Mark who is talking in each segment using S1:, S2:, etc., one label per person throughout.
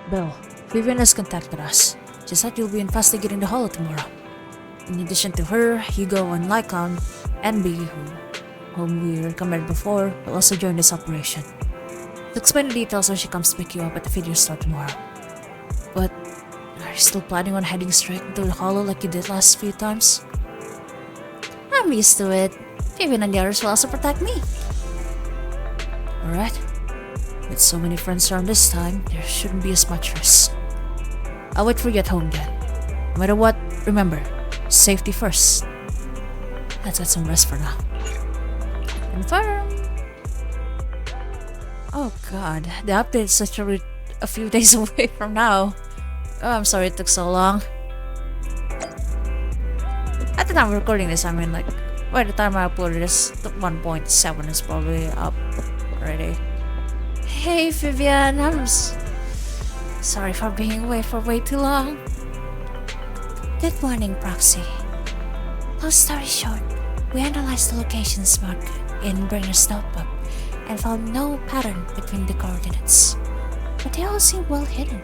S1: Bill, Vivian has contacted us. She said you'll be investigating the Hollow tomorrow. In addition to her, Hugo and Lycon, and B, whom we recommended before, will also join this operation. To explain the details when she comes to pick you up at the video store tomorrow. But, are you still planning on heading straight into the Hollow like you did last few times? I'm used to it. Vivian and the others will also protect me. Alright. With so many friends around this time, there shouldn't be as much risk. I'll wait for you at home then. No matter what, remember, safety first. Let's get some rest for now. Confirm. Oh god, the update is such a few days away from now. Oh, I'm sorry it took so long. At the time of recording this, I mean like, by the time I uploaded this, the 1.7 is probably up already. Hey Vivian, I'm sorry for being away for way too long. Good morning, Proxy. Long story short, we analyzed the locations marked in Bringer's notebook and found no pattern between the coordinates, but they all seem well hidden.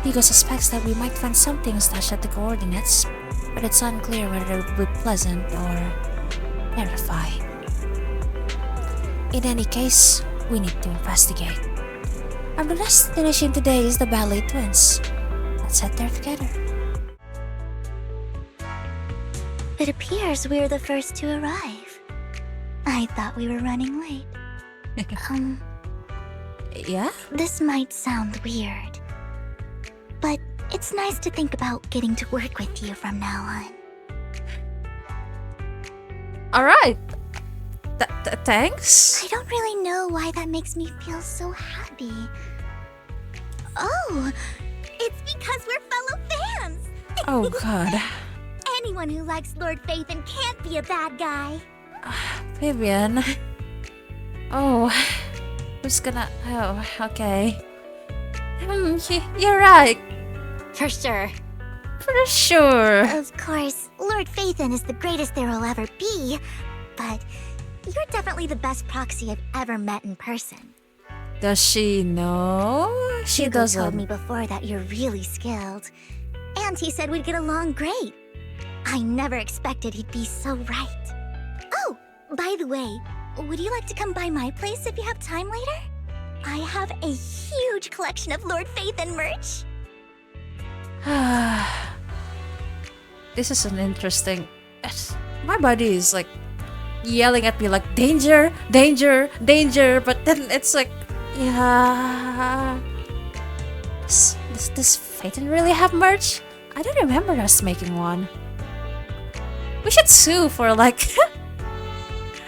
S1: Hugo suspects that we might find something stashed at the coordinates, but it's unclear whether it will be pleasant or terrifying. In any case, we need to investigate. Our destination today is the Ballet Twins. Let's head there together.
S2: It appears we're the first to arrive. I thought we were running late.
S1: Yeah?
S2: This might sound weird, but it's nice to think about getting to work with you from now on.
S1: Alright. Thanks?
S2: I don't really know why that makes me feel so happy. Oh, it's because we're fellow fans!
S1: Oh god.
S2: Anyone who likes Lord Phaethon can't be a bad guy.
S1: Vivian. Oh. Who's gonna... Oh, okay. You're right.
S2: For sure.
S1: For sure.
S2: Of course, Lord Phaethon is the greatest there will ever be, but you're definitely the best proxy I've ever met in person.
S1: Does she know? She
S2: Hugo
S1: doesn't.
S2: told me before that you're really skilled, and he said we'd get along great. I never expected he'd be so right. Oh, by the way, would you like to come by my place if you have time later? I have a huge collection of Lord Phaethon merch.
S1: This is an interesting... My body is like yelling at me like danger, danger, danger, but then it's like, yeah. Does Phaethon really have merch? I don't remember us making one. We should sue for like...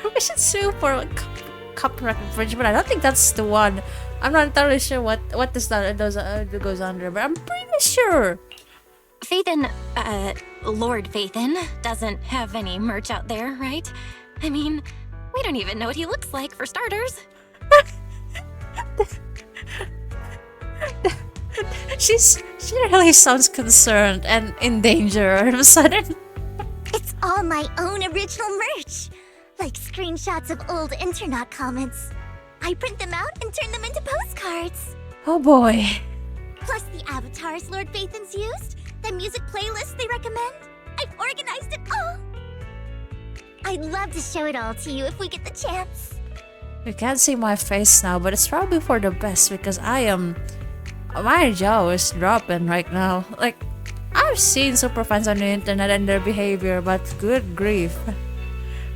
S1: we should sue for like copyright infringement. I don't think that's the one. I'm not entirely sure what this goes under, but I'm pretty sure.
S3: Phaethon, Lord Phaethon doesn't have any merch out there, right? I mean, we don't even know what he looks like, for starters.
S1: She really sounds concerned and in danger all of a sudden.
S2: It's all my own original merch, like screenshots of old internet comments. I print them out and turn them into postcards.
S1: Oh boy.
S2: Plus the avatars Lord Phaethon's used, the music playlists they recommend. I've organized it all. I'd love to show it all to you if we get the chance.
S1: You can't see my face now, but it's probably for the best because my jaw is dropping right now. Like, I've seen superfans on the internet and their behavior, but good grief.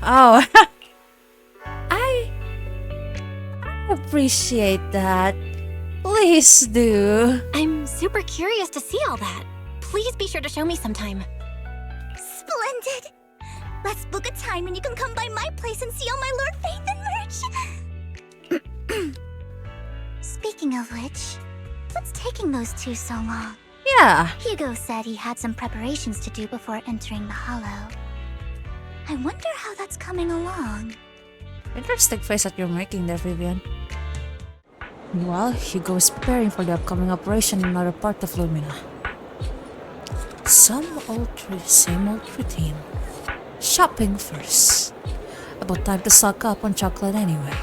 S1: Oh, I appreciate that. Please do.
S3: I'm super curious to see all that. Please be sure to show me sometime.
S2: Splendid! Let's book a time and you can come by my place and see all my Lord Phaethon merch. Speaking of which, what's taking those two so long?
S1: Yeah.
S2: Hugo said he had some preparations to do before entering the Hollow. I wonder how that's coming along.
S1: Interesting face that you're making there, Vivian. Meanwhile, Hugo is preparing for the upcoming operation in another part of Lumina. Same old routine. Shopping first. About time to suck up on chocolate anyway.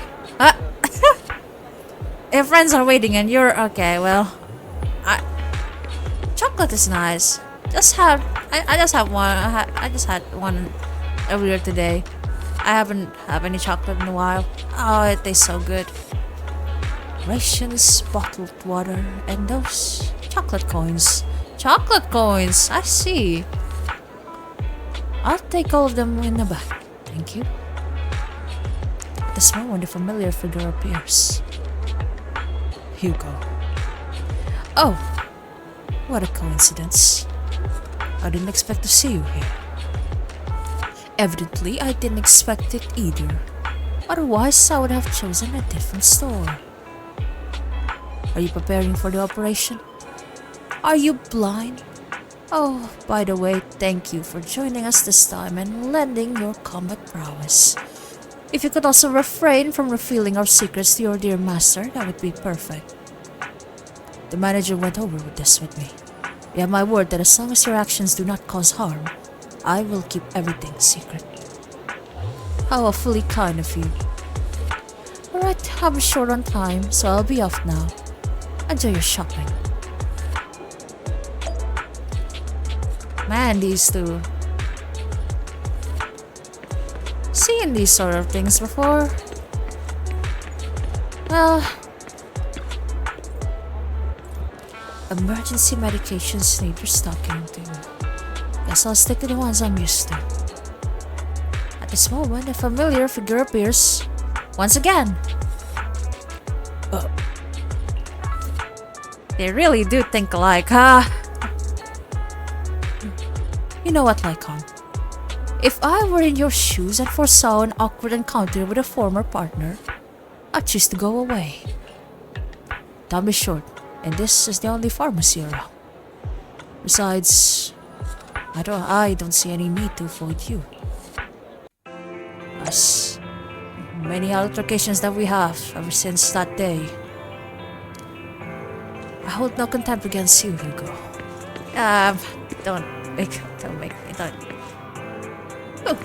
S1: Your friends are waiting and you're... Okay, well... Chocolate is nice. I just have one. I just had one earlier today. I haven't had any chocolate in a while. Oh, it tastes so good. Rations, bottled water, and those chocolate coins. Chocolate coins! I see. I'll take all of them in the back. Thank you. At this moment, a familiar figure appears. Hugo. Oh, what a coincidence. I didn't expect to see you here. Evidently, I didn't expect it either. Otherwise, I would have chosen a different store. Are you preparing for the operation? Are you blind? Oh, by the way, thank you for joining us this time and lending your combat prowess. If you could also refrain from revealing our secrets to your dear master, that would be perfect. The manager went over this with me. You have my word that as long as your actions do not cause harm, I will keep everything secret. How awfully kind of you. Alright, I'm short on time, so I'll be off now. Enjoy your shopping. Man, these two. Seen these sort of things before. Well, emergency medications need restocking too. Guess I'll stick to the ones I'm used to. At this moment, a familiar figure appears once again. They really do think alike, huh? You know what, Lycon? If I were in your shoes and foresaw an awkward encounter with a former partner, I'd choose to go away. Time is short, and this is the only pharmacy around. Besides, I don't see any need to avoid you. As many altercations that we have ever since that day. I hold no contempt against you, Hugo. Don't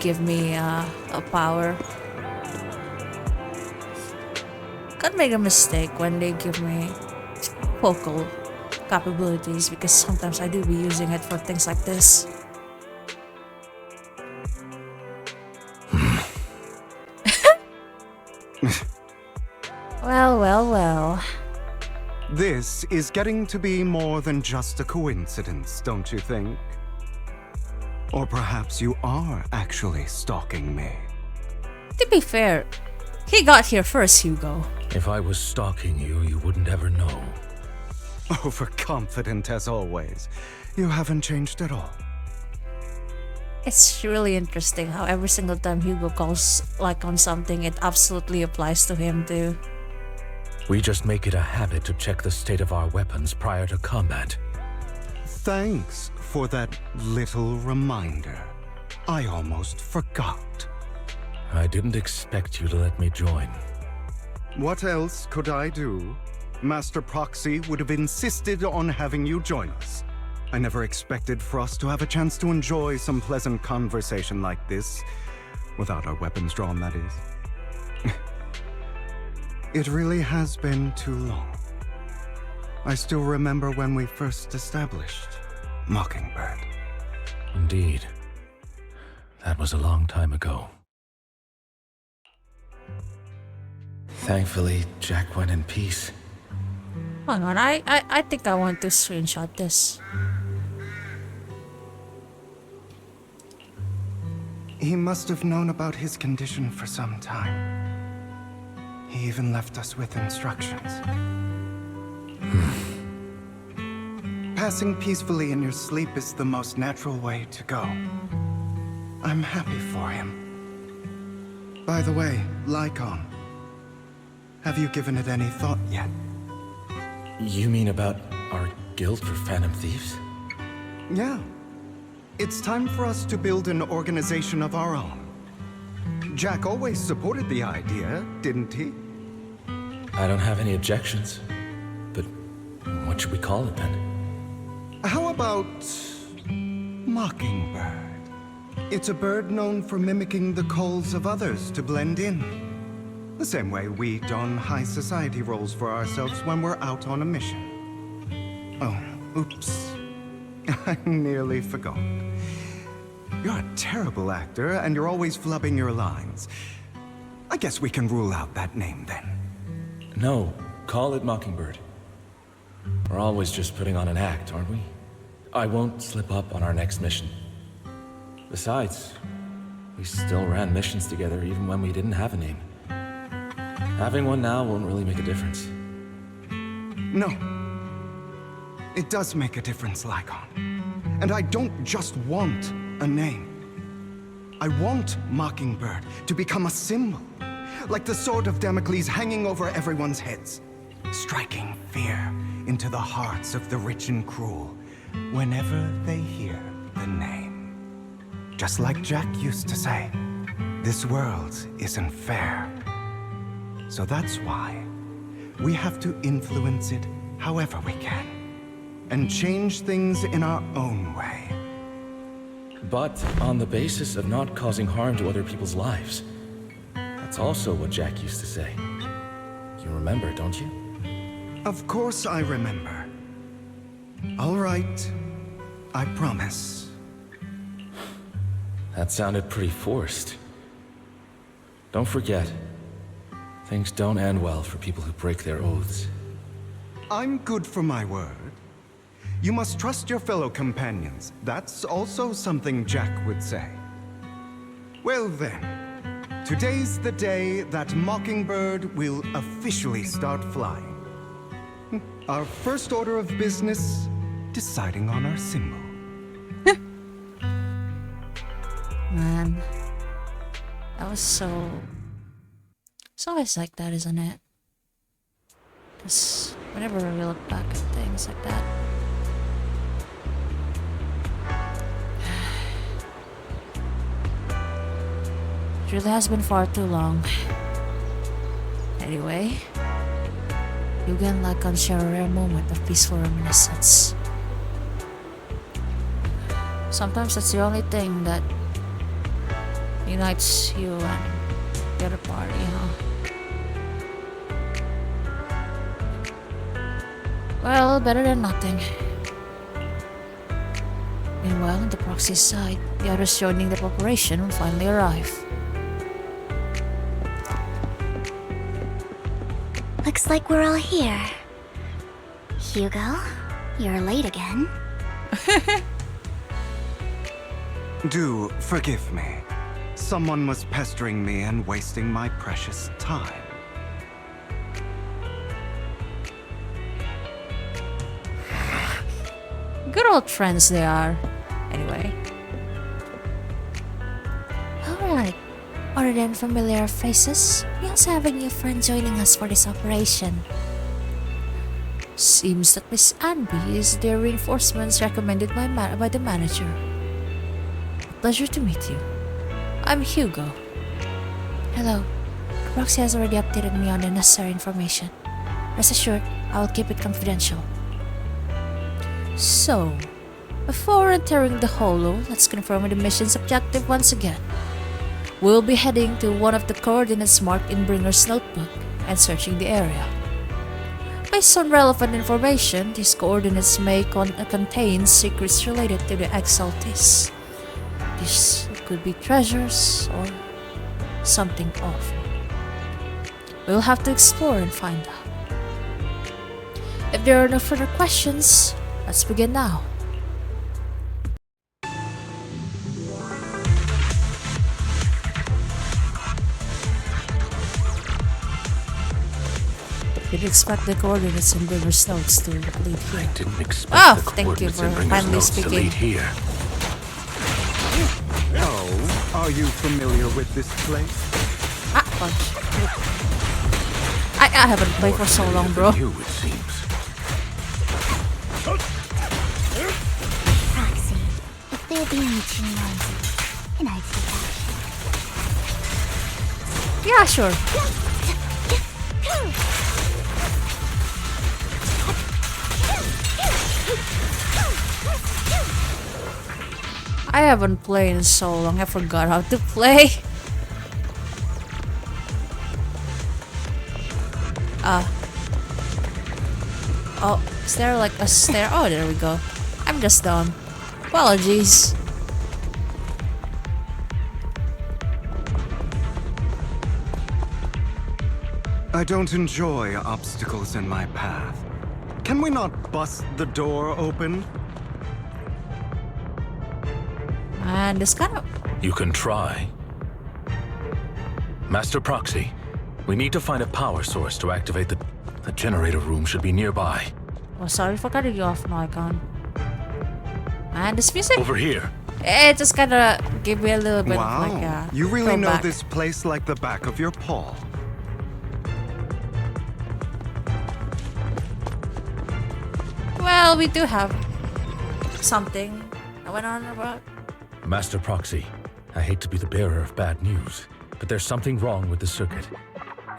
S1: give me a power. Can't make a mistake when they give me vocal capabilities because sometimes I do be using it for things like this. Well.
S4: This is getting to be more than just a coincidence, don't you think? Or perhaps you are actually stalking me.
S1: To be fair, he got here first, Hugo.
S5: If I was stalking you, you wouldn't ever know.
S4: Overconfident as always. You haven't changed at all.
S1: It's really interesting how every single time Hugo calls like on something, it absolutely applies to him too.
S5: We just make it a habit to check the state of our weapons prior to combat.
S4: Thanks for that little reminder. I almost forgot.
S5: I didn't expect you to let me join.
S4: What else could I do? Master Proxy would have insisted on having you join us. I never expected for us to have a chance to enjoy some pleasant conversation like this. Without our weapons drawn, that is. It really has been too long. I still remember when we first established Mockingbird.
S5: Indeed. That was a long time ago. Thankfully, Jack went in peace.
S1: Hang on, I think I want to screenshot this.
S4: He must have known about his condition for some time. He even left us with instructions. Passing peacefully in your sleep is the most natural way to go. I'm happy for him. By the way, Lycon, have you given it any thought yet?
S5: You mean about our guild for Phantom Thieves?
S4: Yeah. It's time for us to build an organization of our own. Jack always supported the idea, didn't he?
S5: I don't have any objections. But what should we call it then?
S4: How about Mockingbird? It's a bird known for mimicking the calls of others to blend in. The same way we don high society roles for ourselves when we're out on a mission. Oh, oops. I nearly forgot. You're a terrible actor, and you're always flubbing your lines. I guess we can rule out that name then.
S5: No, call it Mockingbird. We're always just putting on an act, aren't we? I won't slip up on our next mission. Besides, we still ran missions together even when we didn't have a name. Having one now won't really make a difference.
S4: No. It does make a difference, Lycon. And I don't just want a name. I want Mockingbird to become a symbol, like the sword of Damocles hanging over everyone's heads, striking fear into the hearts of the rich and cruel whenever they hear the name. Just like Jack used to say, this world isn't fair. So that's why we have to influence it however we can, and change things in our own way.
S5: But on the basis of not causing harm to other people's lives. That's also what Jack used to say. You remember, don't you?
S4: Of course I remember. All right, I promise.
S5: That sounded pretty forced. Don't forget, things don't end well for people who break their oaths.
S4: I'm good for my word. You must trust your fellow companions. That's also something Jack would say. Well then, today's the day that Mockingbird will officially start flying. Our first order of business, deciding on our symbol.
S1: Man, that was so... It's always like that, isn't it? Because whenever we look back at things like that, it really has been far too long. Anyway, you can like and share a rare moment of peaceful reminiscence. Sometimes that's the only thing that unites you and the other party, you know. Well, better than nothing. Meanwhile, on the proxy side, the others joining the operation will finally arrive.
S2: Looks like we're all here. Hugo, you're late again.
S4: Do forgive me. Someone was pestering me and wasting my precious time.
S1: Good old friends they are. Anyway.
S2: Alright. Other than familiar faces, we also have a new friend joining us for this operation.
S1: Seems that Miss Anby is the reinforcements recommended by the manager. A pleasure to meet you. I'm Hugo.
S2: Hello. Proxy has already updated me on the necessary information. Rest assured, I will keep it confidential.
S1: So, before entering the holo, let's confirm the mission's objective once again. We'll be heading to one of the coordinates marked in Bringer's notebook and searching the area. Based on relevant information, these coordinates may contain secrets related to the exaltees. These could be treasures or something awful. We'll have to explore and find out. If there are no further questions, let's begin now. You'd expect the coordinates in Bringer's notes to lead here.
S6: I didn't expect
S1: Oh,
S6: the
S1: thank you
S6: coordinates
S1: for
S6: in Bringer's
S1: finally
S6: notes to
S1: speaking.
S6: lead here.
S4: Oh, are you familiar with this place?
S1: Ah, punch. I haven't played for so long, bro.
S6: You, it seems.
S2: Proxy, if there be any too noisy, can I take action?
S1: Yeah, sure. I haven't played in so long, I forgot how to play. Oh, is there like a stair? Oh, there we go. I'm just dumb. Apologies.
S4: I don't enjoy obstacles in my path. Can we not bust the door open?
S1: And this kind of...
S5: You can try. Master Proxy, we need to find a power source to activate the generator room should be nearby.
S1: Oh, sorry for cutting you off, Nikon. And this music...
S5: Over here.
S1: It just kinda gave me a little bit
S4: Wow,
S1: of like a
S4: you really know
S1: throwback.
S4: this place like the back of your paw.
S1: Well, we do have something that went on about.
S5: Master Proxy, I hate to be the bearer of bad news, but there's something wrong with the circuit.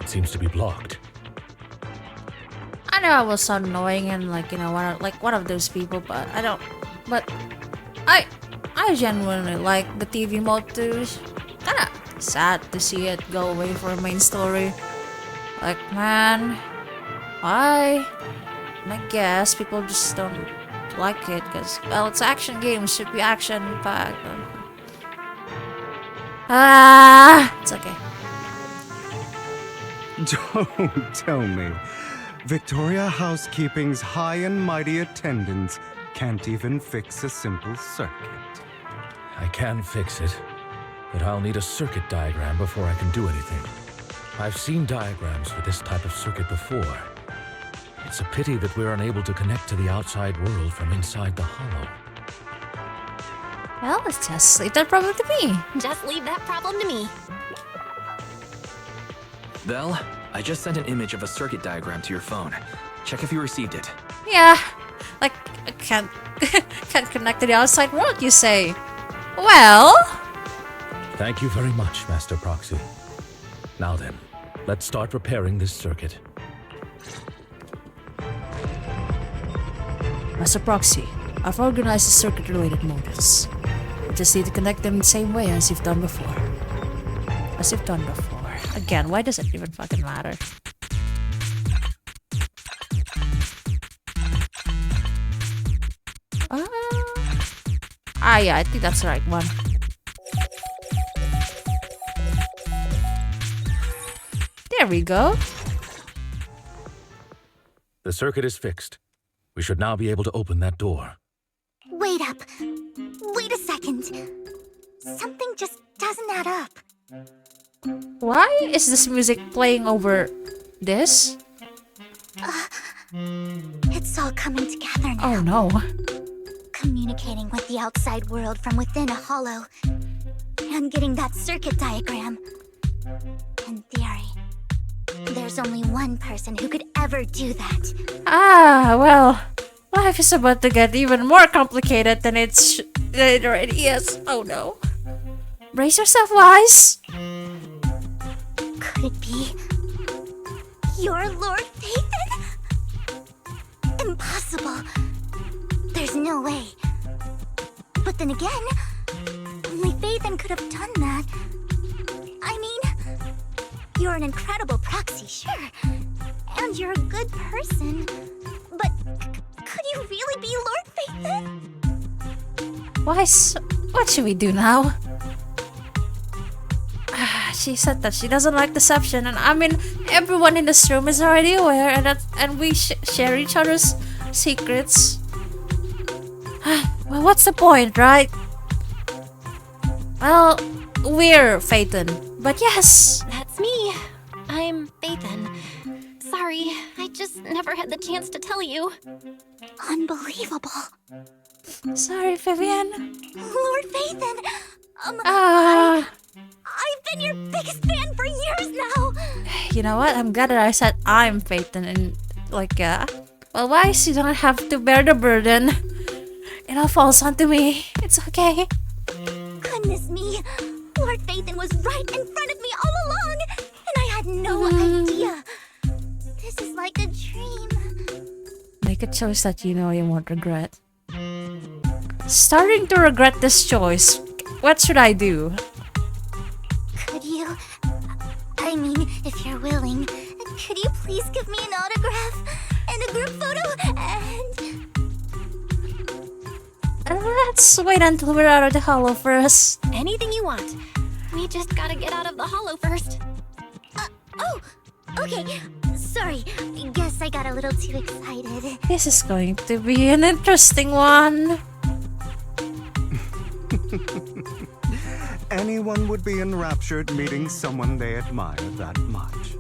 S5: It seems to be blocked.
S1: I know I was so annoying and like, you know, one of those people, but I don't. But I genuinely like the TV mode too. Kinda sad to see it go away from main story. Like, man, why? And I guess people just don't like it because, well, it's action games, should be action packed. It's okay.
S4: Don't tell me. Victoria Housekeeping's high and mighty attendance can't even fix a simple circuit.
S5: I can fix it, but I'll need a circuit diagram before I can do anything. I've seen diagrams for this type of circuit before. It's a pity that we're unable to connect to the outside world from inside the hollow.
S1: Well, let's just leave that problem to me.
S3: Just leave that problem to me.
S6: Vel, I just sent an image of a circuit diagram to your phone. Check if you received it.
S1: Yeah, like, I can't connect to the outside world, you say? Well...
S5: Thank you very much, Master Proxy. Now then, let's start repairing this circuit.
S1: Master Proxy, I've organized the circuit-related modules. You just need to connect them the same way as you've done before. Again, why does it even fucking matter? Yeah, I think that's the right one. There we go.
S5: The circuit is fixed. We should now be able to open that door.
S2: Wait up. Wait a second. Something just doesn't add up.
S1: Why is this music playing over this?
S2: It's all coming together now.
S1: Oh no.
S2: Communicating with the outside world from within a hollow. And getting that circuit diagram. In theory, there's only one person who could ever do that.
S1: Well, life is about to get even more complicated than it already is. Oh no. Brace yourself, Wise.
S2: Could it be your Lord Phaethon? Impossible. There's no way. But then again, only Phaethon could have done that. I mean, you're an incredible proxy, sure. And you're a good person. But could you really be Lord Phaethon?
S1: Wise, what should we do now? She said that she doesn't like deception, and I mean, everyone in this room is already aware, and we share each other's secrets. Well, what's the point, right? Well, we're Phaethon, but yes.
S3: That's me. I'm Phaethon. Sorry, I just never had the chance to tell you.
S2: Unbelievable.
S1: Sorry, Vivian.
S2: Lord Phaethon! I've been your biggest fan for years now!
S1: You know what? I'm glad that I said I'm Phaethon and like, well, Wise, you don't have to bear the burden. It all falls onto me. It's okay.
S2: Goodness me! Lord Phaethon was right in front of me all along! And I had no idea! This is like a dream.
S1: Make a choice that you know you won't regret. Starting to regret this choice. What should I do?
S2: Could you... I mean, if you're willing, could you please give me an autograph? And a group photo? And...
S1: Let's wait until we're out of the hollow first.
S3: Anything you want. We just gotta get out of the hollow first.
S2: Oh, okay. Sorry. Guess I got a little too excited.
S1: This is going to be an interesting one.
S4: Anyone would be enraptured meeting someone they admire that much.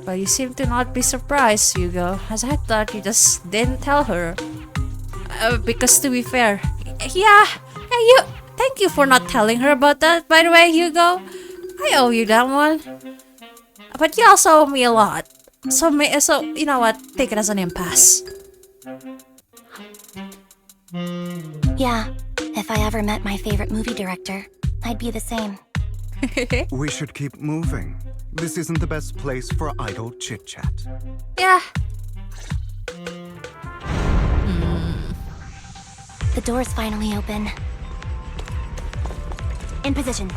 S1: But you seem to not be surprised, Hugo, as I thought you just didn't tell her. Because to be fair, thank you for not telling her about that, by the way, Hugo. I owe you that one. But you also owe me a lot. So you know what? Take it as an impasse.
S3: Yeah, if I ever met my favorite movie director, I'd be the same.
S4: We should keep moving. This isn't the best place for idle chit-chat.
S1: Yeah.
S3: The door's finally open. In position.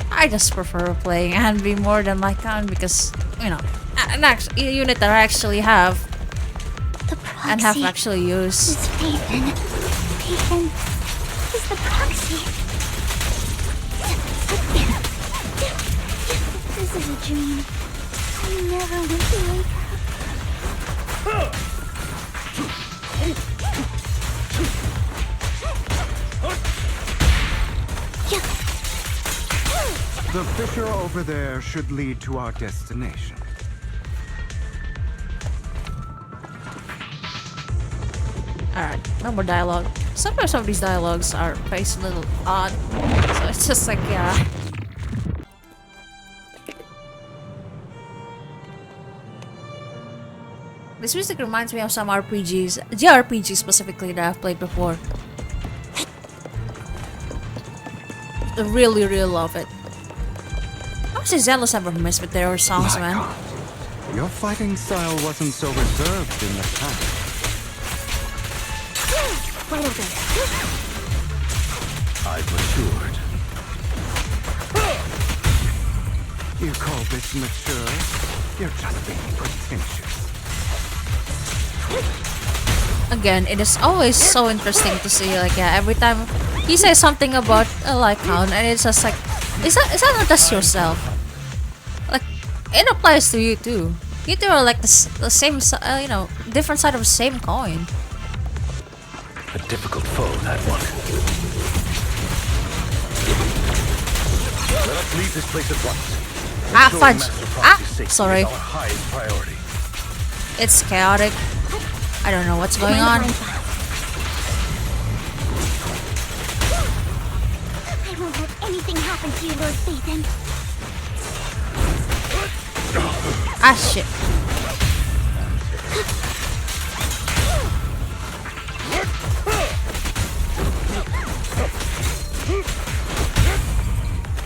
S1: I just prefer playing Anby more than Lycan because, you know, a unit that I actually have
S2: The proxy
S1: and have actually used.
S2: is Phaethon. Phaethon is the proxy. This is a dream. I never want to wake up.
S4: The fissure over there should lead to our destination.
S1: Alright, no more dialogue. Sometimes some of these dialogues are paced a little odd. So it's just like, yeah. This music reminds me of some RPGs, JRPGs specifically, that I've played before. I really, really love it. How is Zenless ever missed with their songs,
S4: My
S1: man?
S4: God. Your fighting style wasn't so reserved in the past.
S2: Wide open.
S4: I've matured. You call this mature? You're just being pretentious.
S1: Again, it is always so interesting to see, like, yeah, every time he says something about a Lycan, and it's just like, is that not just yourself? Like, it applies to you too. You two are like the same, you know, different side of the same coin.
S5: A difficult foe, that one. Let us leave this place at once.
S1: Ah,
S5: Ensuring
S1: fudge.
S5: Master
S1: Ah,
S5: Proxy's safety
S1: sorry.
S5: is our highest priority.
S1: It's chaotic. I don't know what's going on.
S2: I won't let anything happen to you, Lord Phaethon.
S1: Ah, shit.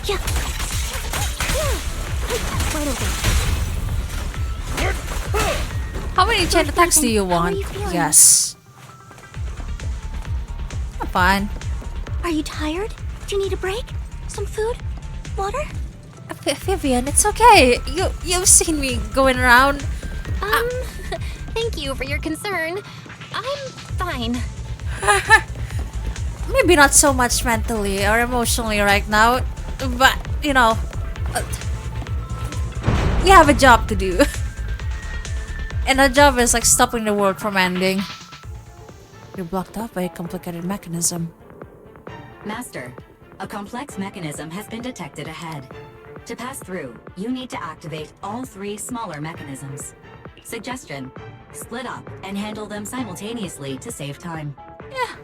S2: Yeah. Wide open.
S1: How many chain attacks do you
S2: How are
S1: want?
S2: you feeling?
S1: Yes. I'm fine.
S2: Are you tired? Do you need a break? Some food? Water?
S1: Vivian, it's okay. You've seen me going around.
S3: Thank you for your concern. I'm fine.
S1: Maybe not so much mentally or emotionally right now, but you know, we have a job to do. And our job is like stopping the world from ending. You're blocked up by a complicated mechanism.
S7: Master, a complex mechanism has been detected ahead. To pass through, you need to activate all 3 smaller mechanisms. Suggestion: split up and handle them simultaneously to save time.
S1: Yeah.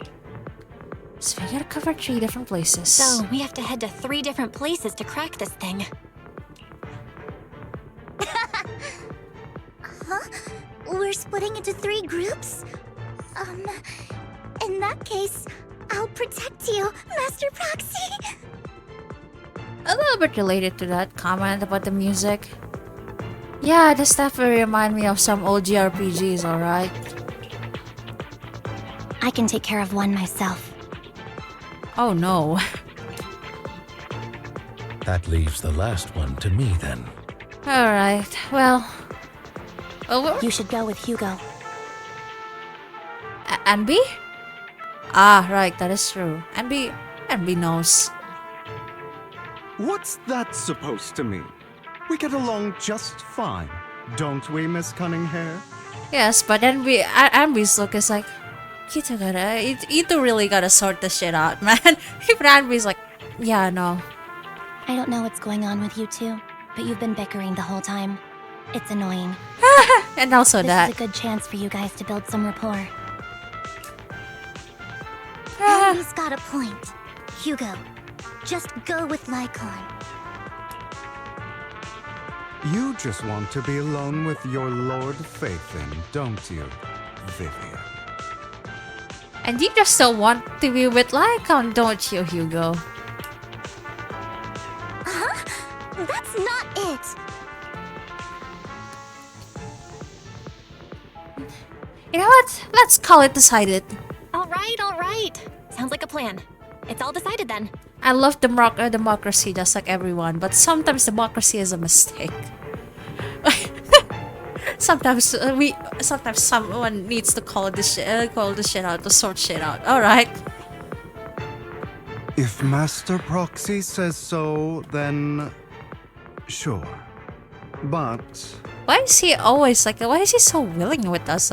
S1: So we gotta cover 3 different places.
S3: So we have to head to 3 different places to crack this thing.
S2: Huh? We're splitting into 3 groups? In that case, I'll protect you, Master Proxy.
S1: a little bit related to that comment about the music. Yeah, this definitely remind me of some old JRPGs, alright?
S3: I can take care of one myself.
S1: Oh no.
S5: That leaves the last one to me, then.
S1: Alright, well...
S3: You should go with Hugo.
S1: Anby? Ah, right, that is true. Envy knows.
S4: What's that supposed to mean? We get along just fine, don't we, Miss Cunninghair?
S1: Yes, but Envy's look is like, you two really gotta sort this shit out, man. Even Envy's like, yeah, no.
S2: I don't know what's going on with you two, but you've been bickering the whole time. It's annoying.
S1: And also
S2: This
S1: that.
S2: is a good chance for you guys to build some rapport. He's got a point. Hugo, just go with Lycon.
S4: You just want to be alone with your Lord Phaethon, don't you, Vivian?
S1: And you just don't want to be with Lycon, don't you, Hugo?
S2: Huh? That's not it!
S1: You know what? Let's call it decided.
S3: All right. Sounds like a plan. It's all decided then.
S1: I love democracy just like everyone, but sometimes democracy is a mistake. sometimes someone needs to call this shit out, to sort shit out. All right.
S4: If Master Proxy says so, then sure. But
S1: Why is he always like? Why is he so willing with us?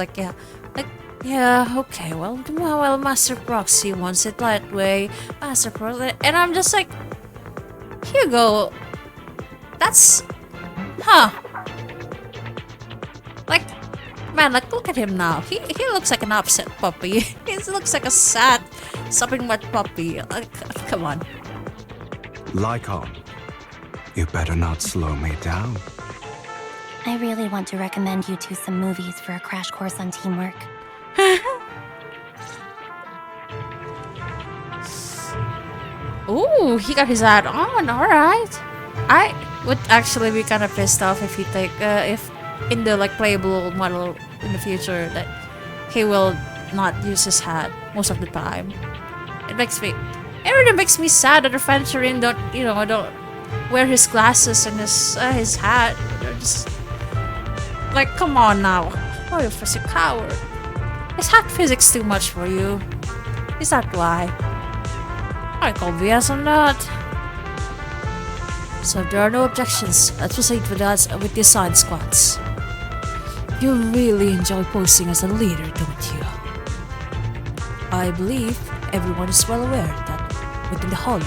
S1: Yeah, okay. Well, Master Proxy wants it that way. Master Proxy, and I'm just like, Hugo. That's, Like, man, like look at him now. He looks like an upset puppy. He looks like a sad, sopping wet puppy. Like, come on.
S4: Lycon, you better not slow me down.
S2: I really want to recommend you two some movies for a crash course on teamwork.
S1: Ooh, he got his ad on. All right. I would actually be kind of pissed off if if in the like playable model in the future that he will not use his hat most of the time. It really makes me sad that the Adventuring don't wear his glasses and his hat. They're just like, come on now. Oh, you're such a coward. Is hat physics too much for you? Is that why? I call BS on that. So if there are no objections, let's proceed with the assigned squads. You really enjoy posing as a leader, don't you? I believe everyone is well aware that within the Hollow,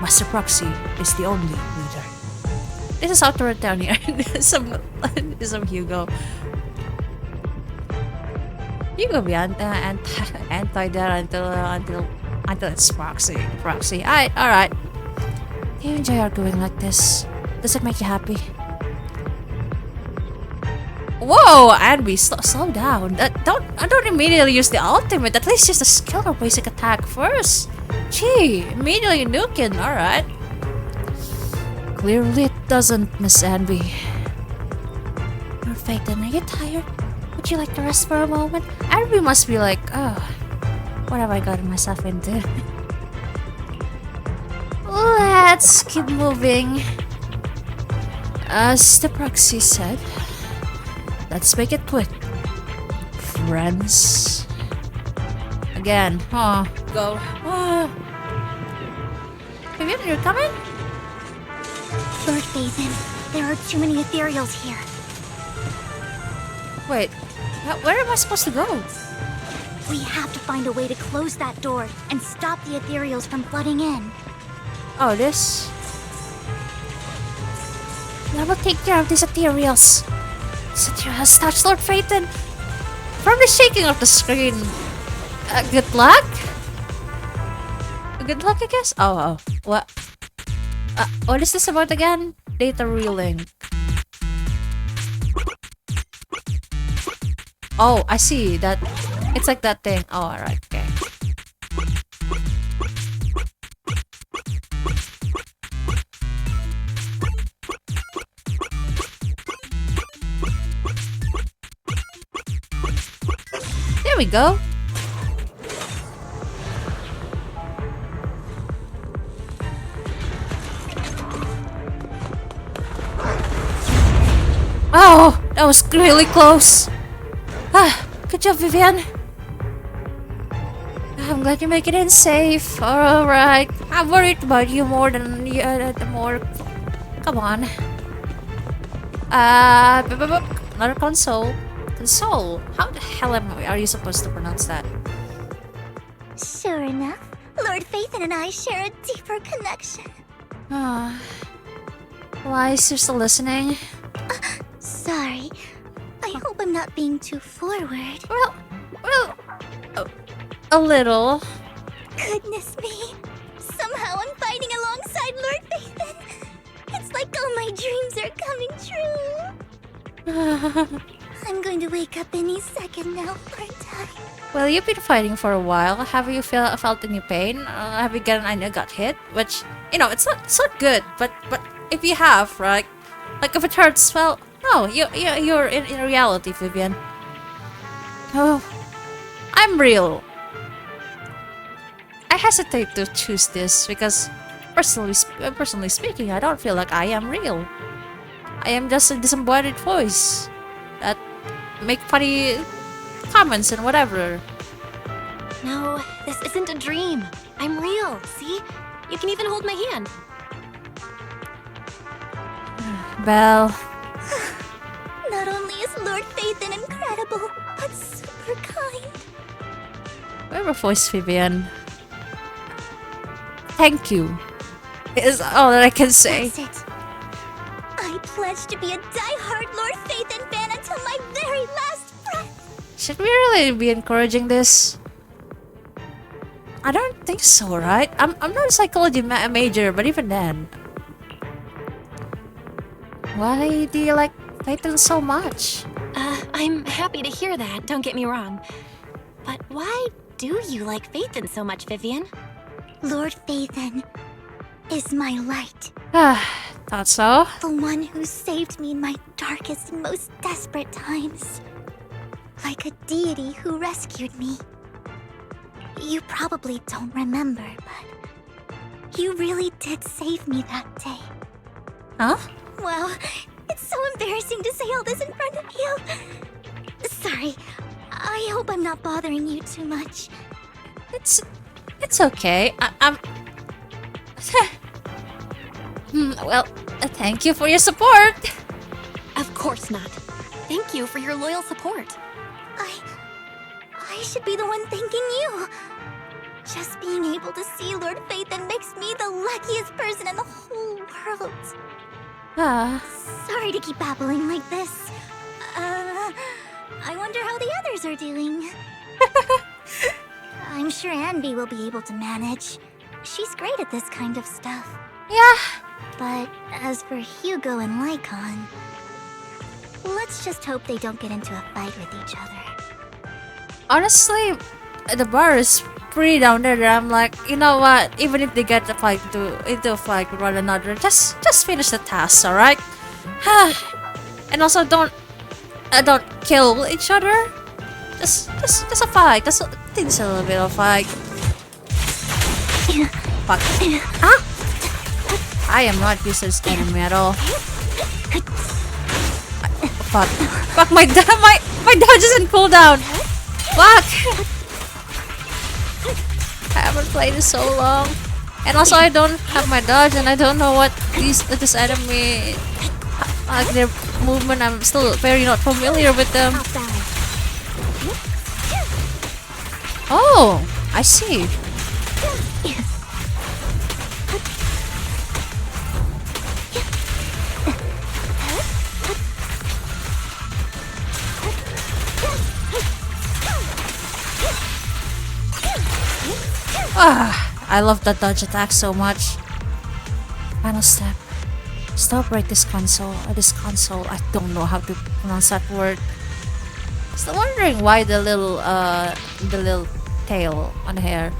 S1: Master Proxy is the only leader. This is authoritarian. some Hugo. You go be anti there until it's Proxy. Alright. You enjoy arguing like this. Does it make you happy? Whoa, Anby, slow down. Don't immediately use the ultimate. At least use the skill or basic attack first. Gee, immediately nuking. Alright. Clearly it doesn't, Miss Anby. Lord Phaethon, are you tired? Would you like to rest for a moment? Anby must be like, oh, what have I gotten myself into? Let's keep moving. As the Proxy said, let's make it quick. Friends. Again. Go. Vivian, you're coming?
S2: Lord Phaethon, there are too many ethereals here.
S1: Wait, where am I supposed to go?
S2: We have to find a way to close that door and stop the ethereals from flooding in.
S1: Oh, this? I will take care of these ethereals. This ethereal has touched Lord Phaethon. From the shaking of the screen. Good luck? Good luck, I guess? Oh. What? What is this about again? Data relink. Oh, I see. That it's like that thing. Oh, alright, okay. There we go. Oh, that was really close. Good job, Vivian. I'm glad you make it in safe. Alright. I'm worried about you more than more. Come on. Another console. Console? How the hell are you supposed to pronounce that?
S2: Sure enough, Lord Phaethon and I share a deeper connection.
S1: Wise, you're still listening?
S2: Sorry. I hope I'm not being too forward.
S1: Well, a little.
S2: Goodness me. Somehow I'm fighting alongside Lord Phaethon. It's like all my dreams are coming true. I'm going to wake up any second now, aren't I?
S1: Well, you've been fighting for a while. Have you felt any pain? Have you got hit? Which, it's not good. But if you have, right? Like if it hurts, well, no, you're in reality, Vivian. Oh, I'm real. I hesitate to choose this because, personally speaking, I don't feel like I am real. I am just a disembodied voice that make funny comments and whatever.
S3: No, this isn't a dream. I'm real, see? You can even hold my hand.
S1: Well,
S2: Not only is Lord Phaethon incredible, but super kind.
S1: we're a voice, Vivian. Thank you. Is all that I can say.
S2: That's it. I pledge to be a die-hard Lord Phaethon fan until my very last breath.
S1: Should we really be encouraging this? I don't think so, right? I'm not a psychology major, but even then. Why do you like Phaethon so much?
S3: I'm happy to hear that, don't get me wrong. But why do you like Phaethon so much, Vivian?
S2: Lord Phaethon is my light.
S1: Thought so.
S2: The one who saved me in my darkest and most desperate times. Like a deity who rescued me. You probably don't remember, but you really did save me that day.
S1: Huh?
S2: Wow, it's so embarrassing to say all this in front of you. Sorry, I hope I'm not bothering you too much.
S1: It's okay. I'm. Well, thank you for your support.
S3: Of course not. Thank you for your loyal support.
S2: I should be the one thanking you. Just being able to see Lord Phaethon makes me the luckiest person in the whole world. Sorry to keep babbling like this. I wonder how the others are doing. I'm sure Anby will be able to manage. She's great at this kind of stuff.
S1: Yeah.
S2: But as for Hugo and Lycon, let's just hope they don't get into a fight with each other.
S1: Honestly, the bar is pretty down there. I'm like, you know what? Even if they get into a fight with one another, just finish the task, all right? And also don't kill each other. Just a fight. Just a little bit of fight. Fuck. Huh? I am not used to this enemy at all. Fuck. Fuck, my dodge isn't cooldown. Fuck. I haven't played this so long. And also I don't have my dodge and I don't know what this enemy, like their movement, I'm still very not familiar with them. Oh, I see. I love that dodge attack so much. Final step. Stop right this console. I don't know how to pronounce that word. Still wondering why the little tail on the hair.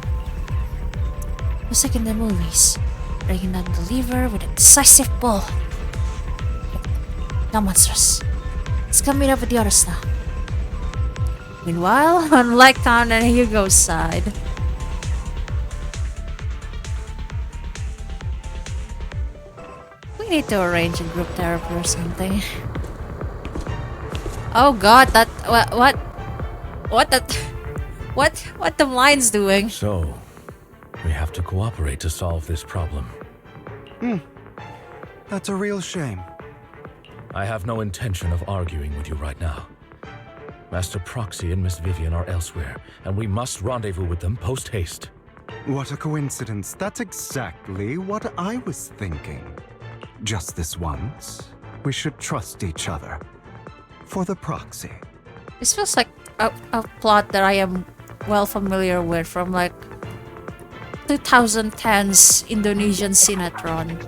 S1: Just like in the movies. Breaking down the lever with a decisive pull. Now monstrous. Let's come meet up with the others now. Meanwhile, on Lycon and Hugo's side. We need to arrange a group therapy or something. Oh god, that what that What the lines doing?
S5: So, we have to cooperate to solve this problem.
S4: That's a real shame.
S5: I have no intention of arguing with you right now. Master Proxy and Miss Vivian are elsewhere, and we must rendezvous with them post-haste.
S4: What a coincidence. That's exactly what I was thinking. Just this once, we should trust each other. For the proxy.
S1: This feels like a plot that I am well familiar with from like 2010's Indonesian sinetron.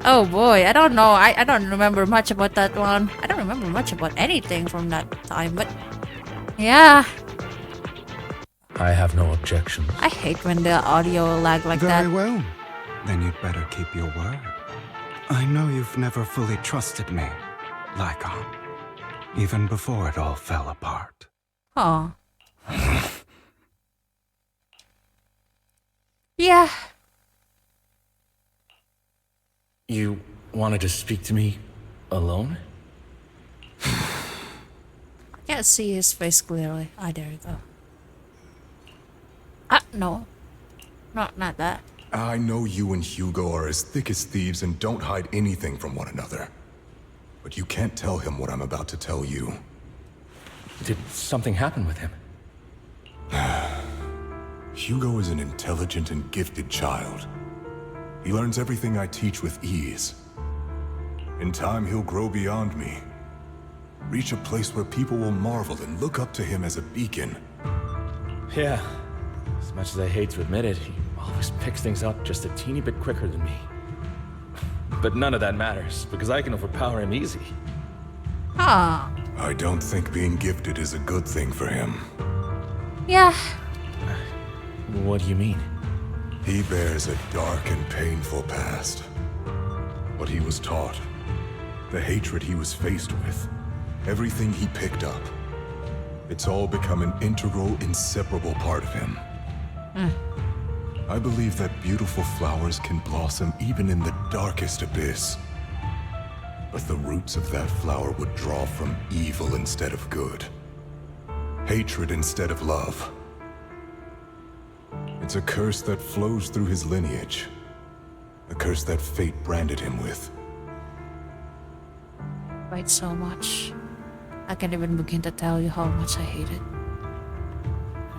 S1: Oh boy, I don't know. I don't remember much about that one. I don't remember much about anything from that time, but yeah.
S5: I have no objections.
S1: I hate when the audio lag like that.
S4: Very well. Then you'd better keep your word. I know you've never fully trusted me, Lycon. Even before it all fell apart.
S1: Aw. Yeah.
S5: You wanted to speak to me alone?
S1: I can't see his face clearly. Ah, there you go. No. Not that.
S8: I know you and Hugo are as thick as thieves and don't hide anything from one another. But you can't tell him what I'm about to tell you.
S5: Did something happen with him?
S8: Hugo is an intelligent and gifted child. He learns everything I teach with ease. In time, he'll grow beyond me. Reach a place where people will marvel and look up to him as a beacon.
S5: Yeah. As much as I hate to admit it, he always picks things up just a teeny bit quicker than me. But none of that matters, because I can overpower him easy.
S1: Ah.
S8: I don't think being gifted is a good thing for him.
S1: Yeah.
S5: What do you mean?
S8: He bears a dark and painful past. What he was taught, the hatred he was faced with, everything he picked up. It's all become an integral, inseparable part of him. I believe that beautiful flowers can blossom even in the darkest abyss. But the roots of that flower would draw from evil instead of good. Hatred instead of love. It's a curse that flows through his lineage. A curse that fate branded him with.
S1: Right, so much. I can't even begin to tell you how much I hate it.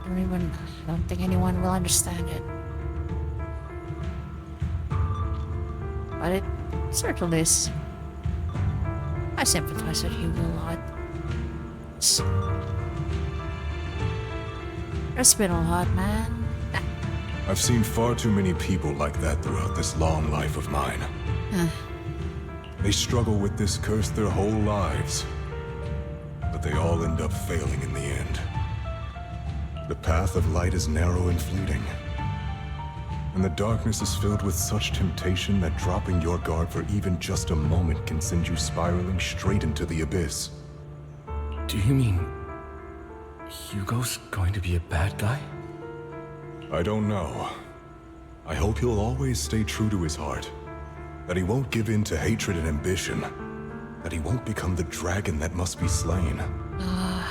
S1: I don't think anyone will understand it. But it certainly is. I sympathize with Hugo a lot. There's been a lot, man.
S8: I've seen far too many people like that throughout this long life of mine. They struggle with this curse their whole lives. But they all end up failing in the end. The path of light is narrow and fleeting. And the darkness is filled with such temptation that dropping your guard for even just a moment can send you spiraling straight into the abyss.
S5: Do you mean Hugo's going to be a bad guy?
S8: I don't know. I hope he'll always stay true to his heart. That he won't give in to hatred and ambition. That he won't become the dragon that must be slain.
S1: I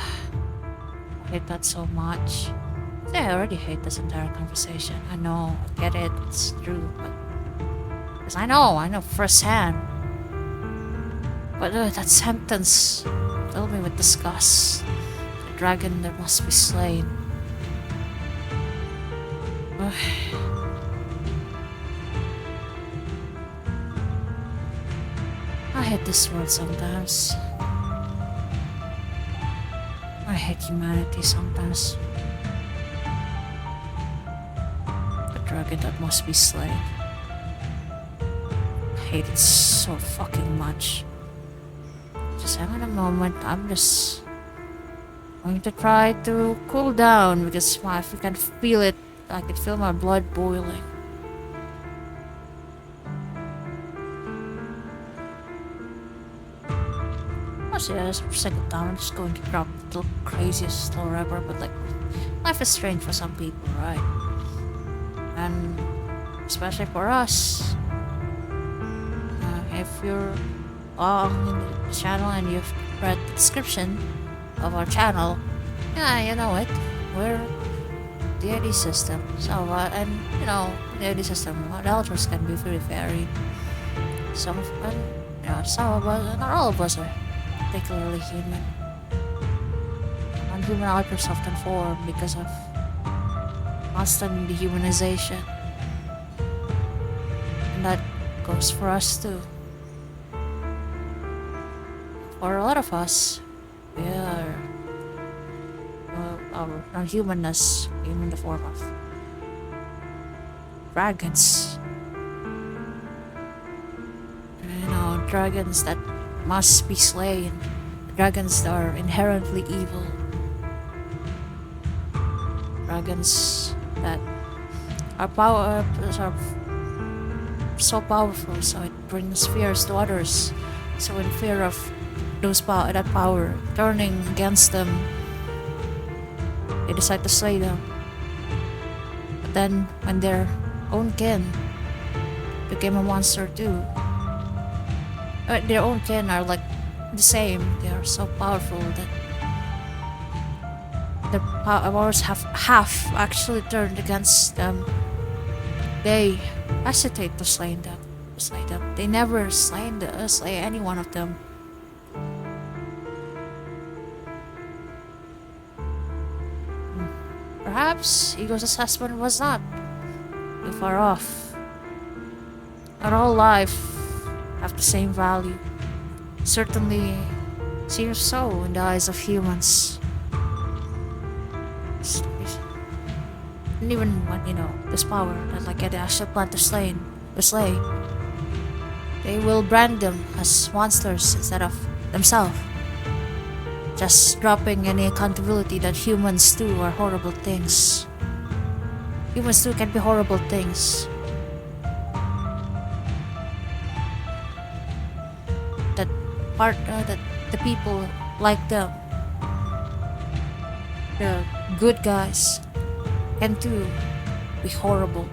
S1: hate that so much. I already hate this entire conversation. I know, I get it, it's true, but... Because I know firsthand. But that sentence filled me with disgust. The dragon that must be slain. I hate this world sometimes. I hate humanity sometimes. The dragon that must be slain. I hate it so fucking much. Just having a moment, I'm just going to try to cool down because if I can feel it, I can feel my blood boiling. Honestly, for a second time, I'm just going to drop the craziest slow ever, but like, life is strange for some people, right? And especially for us. If you're long in the channel and you've read the description, of our channel, yeah, you know it. We're the ID system. So, and you know, the ID system, the elders can be very varied. Some of some of us, not all of us, are particularly human. Non-human outbursts often form because of constant dehumanization, and that goes for us too. For a lot of us, we are our non-humanness came in the form of dragons. You know, dragons that must be slain. Dragons that are inherently evil. Dragons that are so powerful, so it brings fears to others. So in fear of that power turning against them, they decide to slay them. But then, when their own kin became a monster too, their own kin are like the same. They are so powerful that their powers have actually turned against them. They hesitate to slay them. They never slay any one of them. Perhaps Ego's assessment was not too far off. Not all life have the same value. Certainly seems so in the eyes of humans. And even when, you know, this power that like they actually plan to slay, they will brand them as monsters instead of themselves. Just dropping any accountability that humans too are horrible things. Humans too can be horrible things. That the people like them, the good guys, can too be horrible.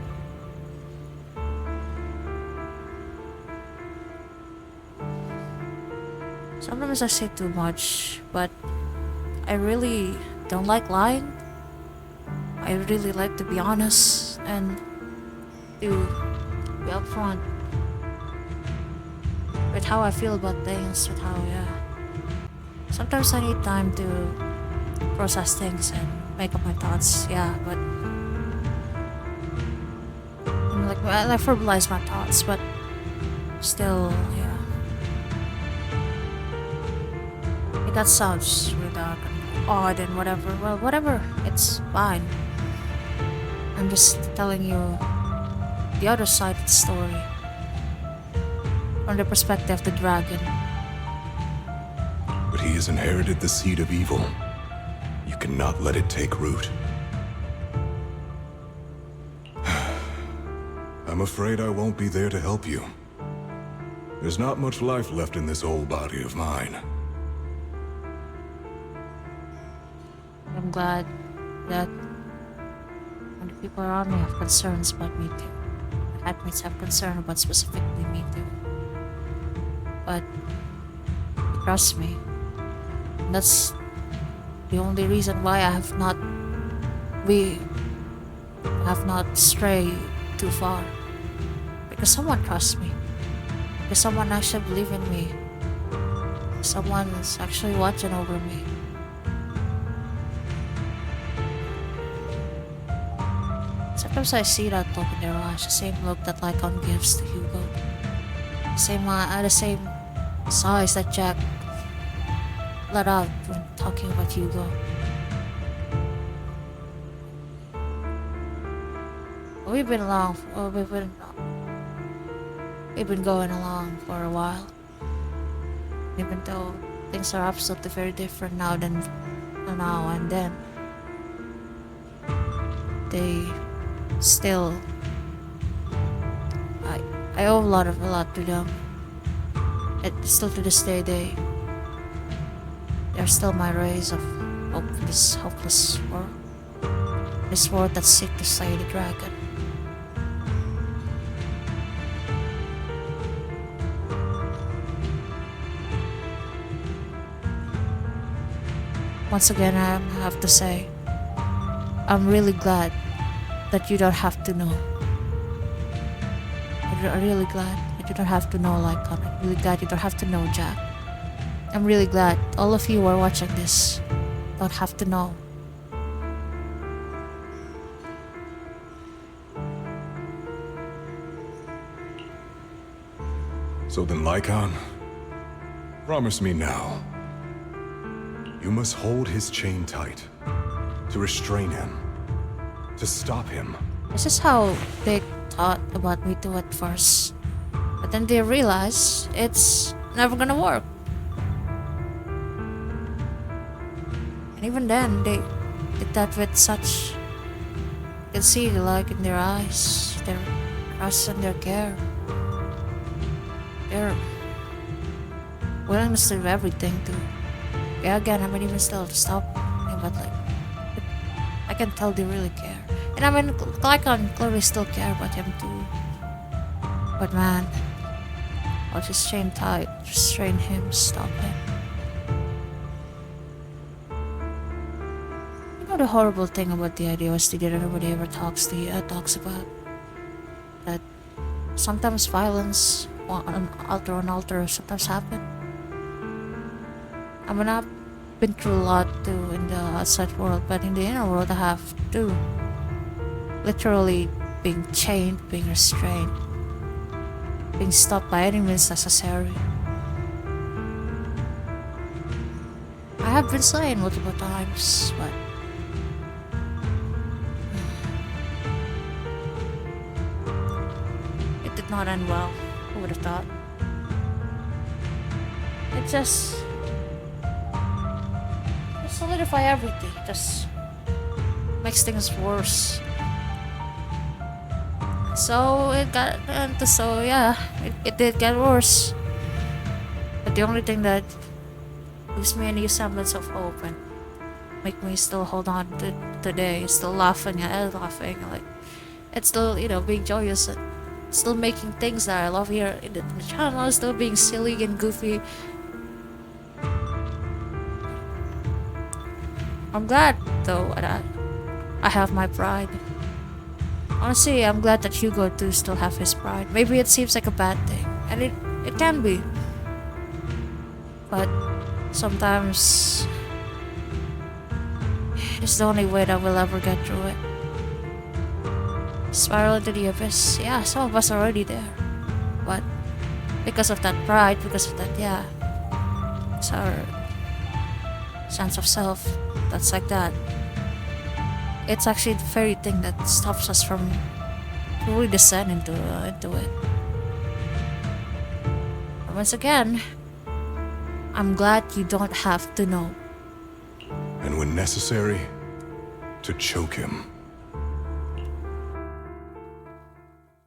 S1: Sometimes I say too much, but I really don't like lying. I really like to be honest and to be upfront with how I feel about things, with how, sometimes I need time to process things and make up my thoughts, but I verbalize my thoughts, but still, that sounds really dark and odd and whatever. Well, whatever, it's fine. I'm just telling you the other side of the story. From the perspective of the dragon.
S8: But he has inherited the seed of evil. You cannot let it take root. I'm afraid I won't be there to help you. There's not much life left in this old body of mine.
S1: I'm glad that when the people around me have concerns about me too. My headmates have concern about specifically me too. But they trust me. And that's the only reason why I have not strayed too far. Because someone trusts me. Because someone actually believes in me. Someone is actually watching over me. Sometimes I see that look in their eyes, the same look that Lycon gives to Hugo. The same sighs that Jack let out when talking about Hugo. We've been going along for a while. Even though things are absolutely very different now and then. They still, I owe a lot to them. Still to this day, they're still my rays of hope in this hopeless world. This world that's sick to slay the dragon. once again, I have to say, I'm really glad that you don't have to know. I'm really glad that you don't have to know Lycon. I'm really glad you don't have to know Jack. I'm really glad all of you who are watching this don't have to know.
S8: So then, Lycon, promise me now. You must hold his chain tight, to restrain him, to stop him.
S1: This is how they thought about me too at first. But then they realize it's never gonna work. And even then, they did that with such... You can see like in their eyes, their trust and their care. Their willingness to do everything to... Yeah, again, I mean, even still to stop me, but like... I can tell they really care. And I mean, Lycon clearly still care about him too. But man, I'll just chain tight, restrain him, stop him. You know the horrible thing about the IDOSD that nobody ever talks about? That sometimes violence on alter sometimes happen. I mean, I've been through a lot too in the outside world, but in the inner world I have too. Literally being chained, being restrained, being stopped by any means necessary. I have been slain multiple times, but it did not end well. Who would have thought? It just solidify everything, just makes things worse. So it did get worse. But the only thing that gives me any semblance of hope and make me still hold on to today, still laughing, like it's still, you know, being joyous and still making things that I love here in the channel, still being silly and goofy. I'm glad though that I have my pride. Honestly, I'm glad that Hugo too still have his pride. Maybe it seems like a bad thing, and it can be. But sometimes it's the only way that we'll ever get through it. Spiral into the abyss. Yeah, some of us are already there. But because of that pride, because of that, yeah, it's our sense of self that's like that. It's actually the very thing that stops us from really descend into it. And once again, I'm glad you don't have to know.
S8: And when necessary, to choke him.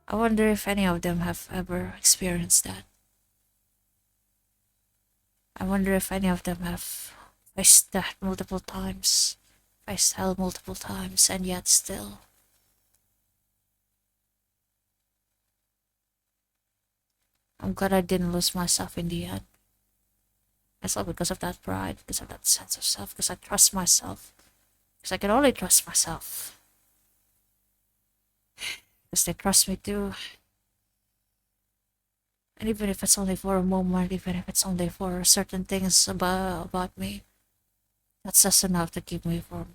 S1: I wonder if any of them have ever experienced that. I wonder if any of them have faced that multiple times. Faced hell multiple times, and yet still. I'm glad I didn't lose myself in the end. It's all because of that pride, because of that sense of self, because I trust myself. Because I can only trust myself. Because they trust me too. And even if it's only for a moment, even if it's only for certain things about me, that's just enough to keep me from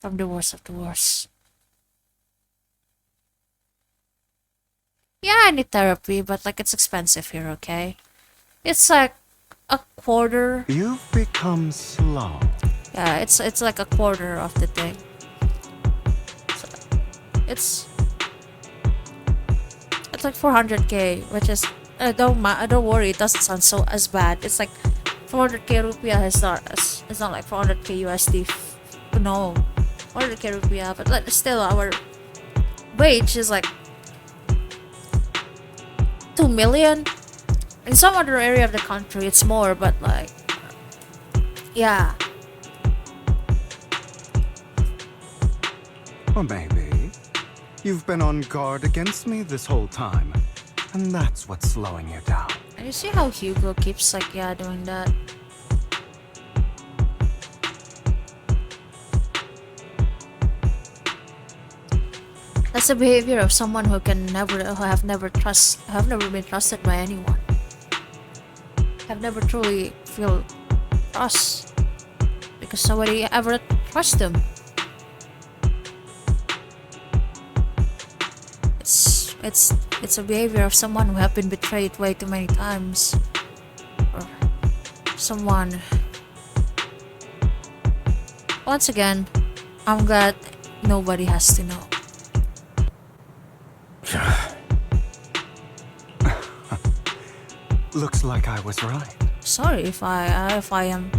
S1: the worst of the worst. Yeah, I need therapy, but like it's expensive here, okay? It's like a quarter.
S4: You've become slow.
S1: Yeah, it's like a quarter of the thing. So it's like 400k, which is don't worry, it doesn't sound so as bad. It's like 400k rupiah is it's not like 400k USD. No, 400k rupiah, but like still our wage is like 2 million. In some other area of the country it's more, but like yeah.
S4: Or maybe you've been on guard against me this whole time, and that's what's slowing you down.
S1: And you see how Hugo keeps like, yeah, doing that? That's the behavior of someone who have never been trusted by anyone. Have never truly feel trust because nobody ever trusts them. It's a behavior of someone who have been betrayed way too many times, or someone. Once again, I'm glad nobody has to know.
S4: Looks like I was right.
S1: Sorry if I am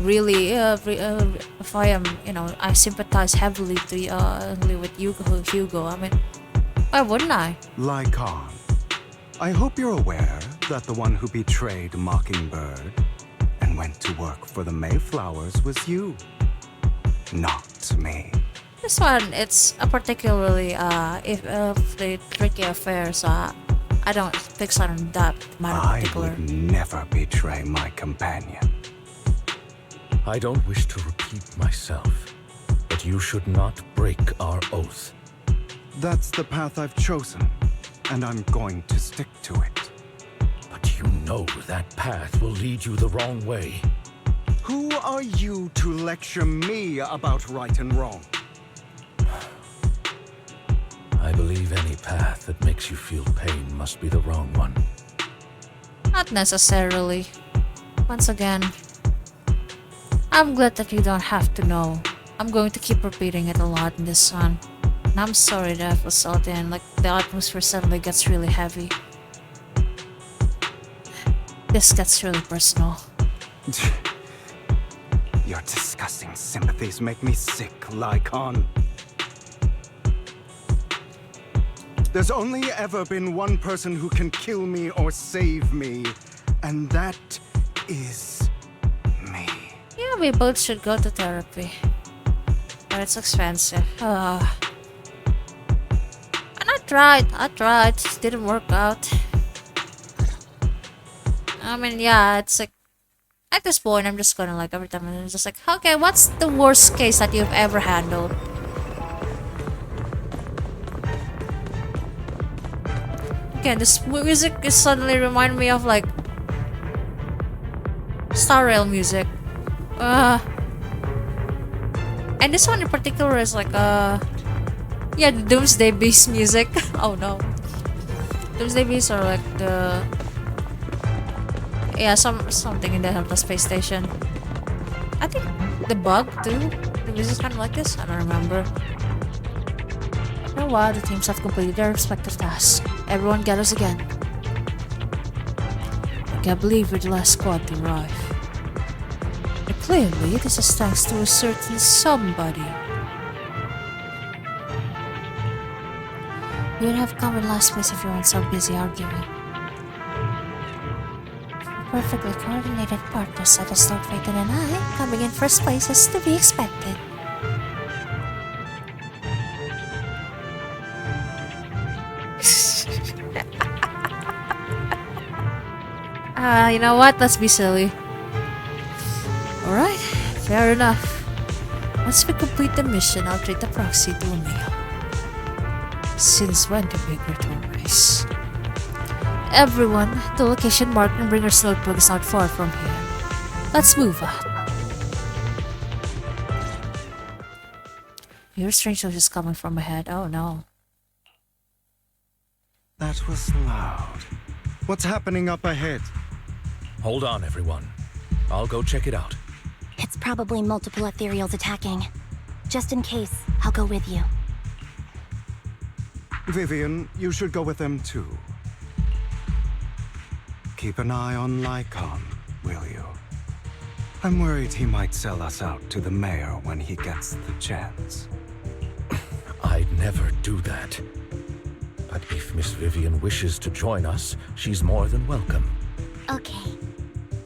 S1: really if I am, you know, I sympathize heavily with Hugo. I mean, why wouldn't I?
S4: Lycan, I hope you're aware that the one who betrayed Mockingbird and went to work for the Mayflowers was you, not me.
S1: This one, it's a particularly if the tricky affairs. I don't fix on that matter in particular.
S4: I would never betray my companion.
S5: I don't wish to repeat myself, but you should not break our oath.
S4: That's the path I've chosen, and I'm going to stick to it.
S5: But you know that path will lead you the wrong way.
S4: Who are you to lecture me about right and wrong?
S5: I believe any path that makes you feel pain must be the wrong one.
S1: Not necessarily. Once again, I'm glad that you don't have to know. I'm going to keep repeating it a lot in this one. And I'm sorry that I feel salty and like the atmosphere suddenly gets really heavy. This gets really personal.
S4: Your disgusting sympathies make me sick, Lycan. There's only ever been one person who can kill me or save me, and that is me.
S1: Yeah, we both should go to therapy. But it's expensive. And I tried, it didn't work out. I mean, yeah, it's like, at this point, I'm just gonna like, every time I'm just like, okay, what's the worst case that you've ever handled? Again, this music is suddenly remind me of like Star Rail music. And this one in particular is like yeah, the Doomsday Beast music. Oh no. Doomsday Beasts are like the something in the space station. I think the bug too. The music's kind of like this. I don't remember. Oh wow, the teams have completed their respective tasks. Everyone gathers again. I can't believe we're the last squad to arrive. But clearly, this is thanks to a certain somebody. You would have come in last place if you weren't so busy arguing. Perfectly coordinated partners such as Lord Phaeton and I, coming in first place is to be expected. You know what? Let's be silly. Alright, fair enough. Once we complete the mission, I'll treat the proxy to a meal. Since when do we agree to a race? Everyone, the location marked in Bringer's notebook is not far from here. Let's move on. Your strange noise is coming from ahead. Oh no.
S4: That was loud. What's happening up ahead?
S5: Hold on, everyone. I'll go check it out.
S2: It's probably multiple ethereals attacking. Just in case, I'll go with you.
S4: Vivian, you should go with them too. Keep an eye on Lycan, will you? I'm worried he might sell us out to the mayor when he gets the chance.
S5: I'd never do that. But if Miss Vivian wishes to join us, she's more than welcome.
S2: Okay.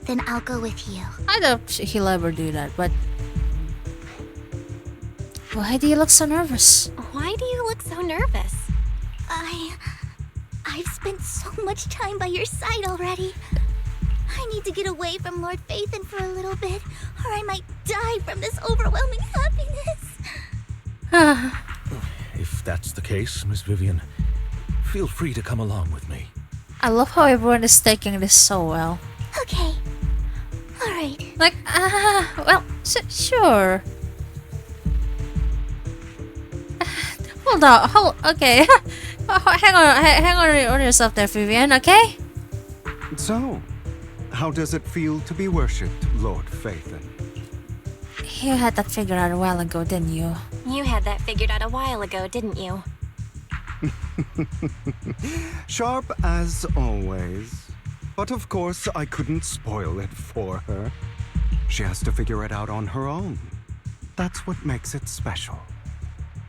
S2: Then I'll go with you.
S1: I doubt he'll ever do that, but... Why do you look so nervous?
S3: Why do you look so nervous?
S2: I I've spent so much time by your side already. I need to get away from Lord Phaethon for a little bit, or I might die from this overwhelming happiness.
S5: If that's the case, Miss Vivian, feel free to come along with me.
S1: I love how everyone is taking this so well.
S2: Okay. Alright.
S1: Like, well, sure. Hold on, okay. hang on yourself there, Vivian, okay?
S4: So, how does it feel to be worshipped, Lord Phaethon?
S1: You had that figured out a while ago, didn't you?
S3: You had that figured out a while ago, didn't you?
S4: Sharp as always. But of course, I couldn't spoil it for her. She has to figure it out on her own. That's what makes it special.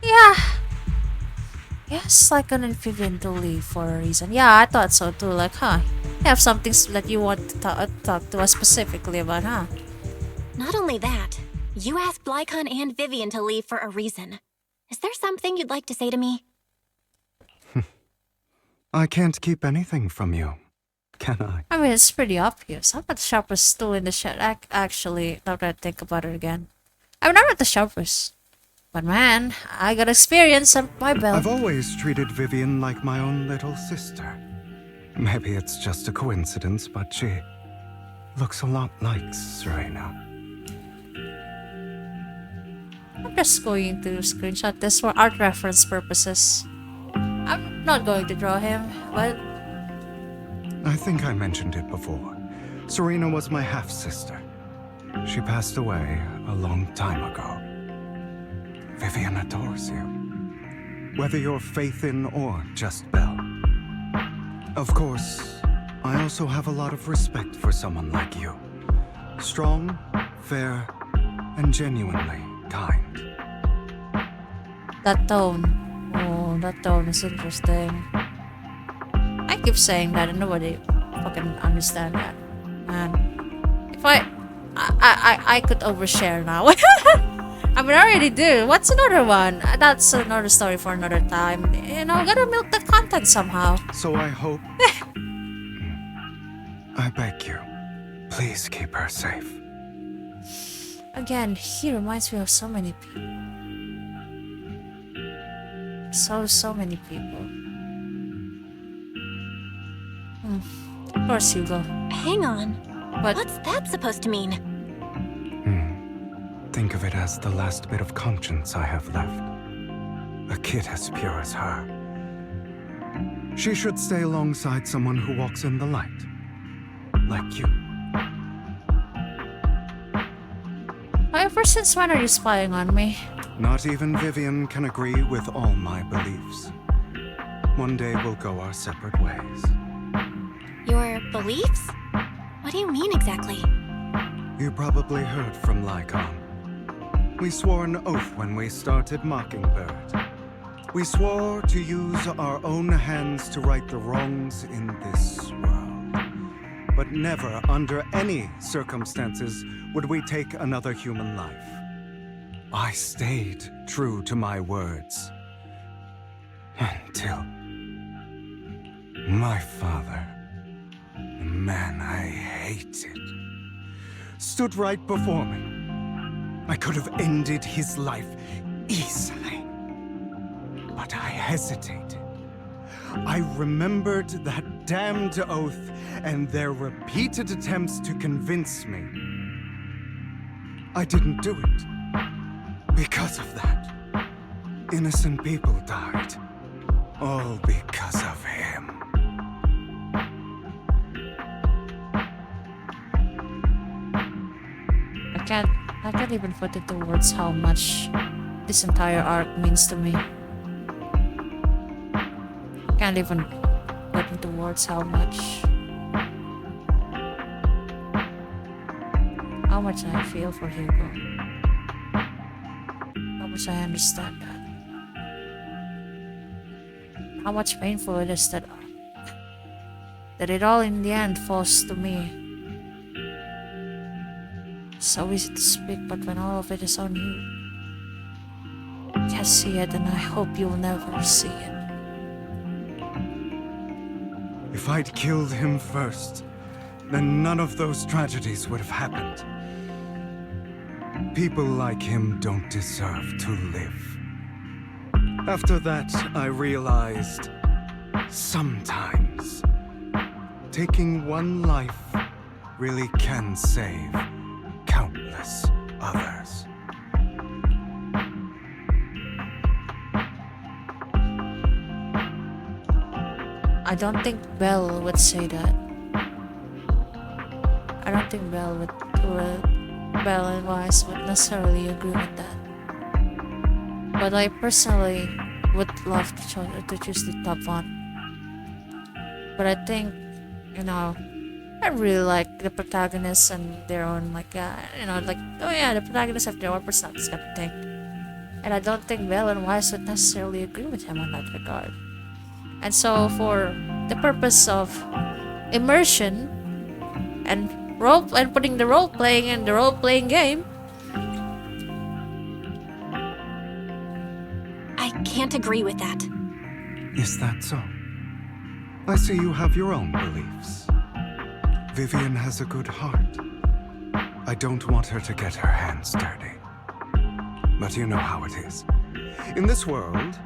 S1: Yeah. Yes, like an Vivian to leave for a reason. Yeah, I thought so too. Like, huh? You have something that you want to talk to us specifically about, huh?
S3: Not only that, you asked Lycon and Vivian to leave for a reason. Is there something you'd like to say to me?
S4: I can't keep anything from you, can I?
S1: I mean, it's pretty obvious. I'm not the sharpest tool in the shed. Actually, now that I think about it again. I mean, I'm not the sharpest. But man, I got experience on my belt.
S4: I've always treated Vivian like my own little sister. Maybe it's just a coincidence, but she looks a lot like Serena.
S1: I'm just going to screenshot this for art reference purposes. I'm not going to draw him, but...
S4: I think I mentioned it before. Serena was my half-sister. She passed away a long time ago. Vivian adores you. Whether you're Phaethon or just Belle. Of course, I also have a lot of respect for someone like you. Strong, fair, and genuinely kind.
S1: That tone. Oh, that tone is interesting. I keep saying that and nobody fucking understand that. Man. If I could overshare now. I mean, I already do. What's another one? That's another story for another time. You know, gotta milk the content somehow.
S4: So I hope... I beg you, please keep her safe.
S1: Again, he reminds me of so many people. So many people. Of course, Hugo.
S3: Hang on.
S1: What?
S3: What's that supposed to mean?
S4: Think of it as the last bit of conscience I have left. A kid as pure as her. She should stay alongside someone who walks in the light. Like you.
S1: However, since when are you spying on me?
S4: Not even Vivian can agree with all my beliefs. One day we'll go our separate ways.
S3: Your beliefs? What do you mean exactly?
S4: You probably heard from Lycon. We swore an oath when we started Mockingbird. We swore to use our own hands to right the wrongs in this world. But never, under any circumstances, would we take another human life. I stayed true to my words. Until... my father, the man I hated, stood right before me. I could have ended his life easily. But I hesitated. I remembered that damned oath and their repeated attempts to convince me. I didn't do it. Because of that, innocent people died. All because of him.
S1: I can't even put into words how much this entire arc means to me. Can't even put into words how much I feel for Hugo. How much I understand that. How much painful it is that it all in the end falls to me. So easy to speak, but when all of it is on you, can't see it, and I hope you'll never see it.
S4: If I'd killed him first, then none of those tragedies would have happened. People like him don't deserve to live. After that, I realized sometimes taking one life really can save countless others.
S1: I don't think Belle would say that. I don't think Belle and Wise would necessarily agree with that. But I personally would love to choose the top one. But I think, you know, I really like the protagonists and their own, like, you know, like, oh yeah, the protagonists have their own personalities, kind of thing. And I don't think Belle and Wise would necessarily agree with him on that regard. And so, for the purpose of immersion and putting the role playing in the role playing game,
S3: I can't agree with that.
S4: Is that so? I see you have your own beliefs. Vivian has a good heart. I don't want her to get her hands dirty. But you know how it is. In this world,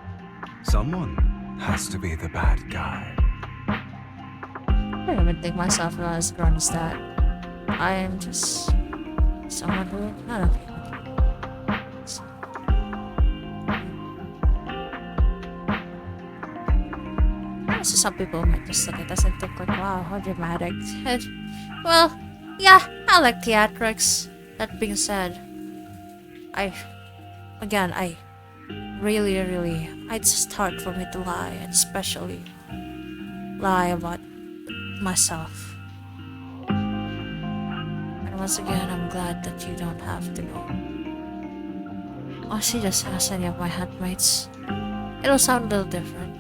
S4: someone has to be the bad guy.
S1: I don't even think myself as grown as that. I am just someone who, I don't know. So some people might just look at us and think like, wow, how dramatic. And, well, yeah, I like theatrics. That being said, it's just hard for me to lie, and especially lie about myself. And once again, I'm glad that you don't have to know. Honestly, just ask any of my handmates. It'll sound a little different,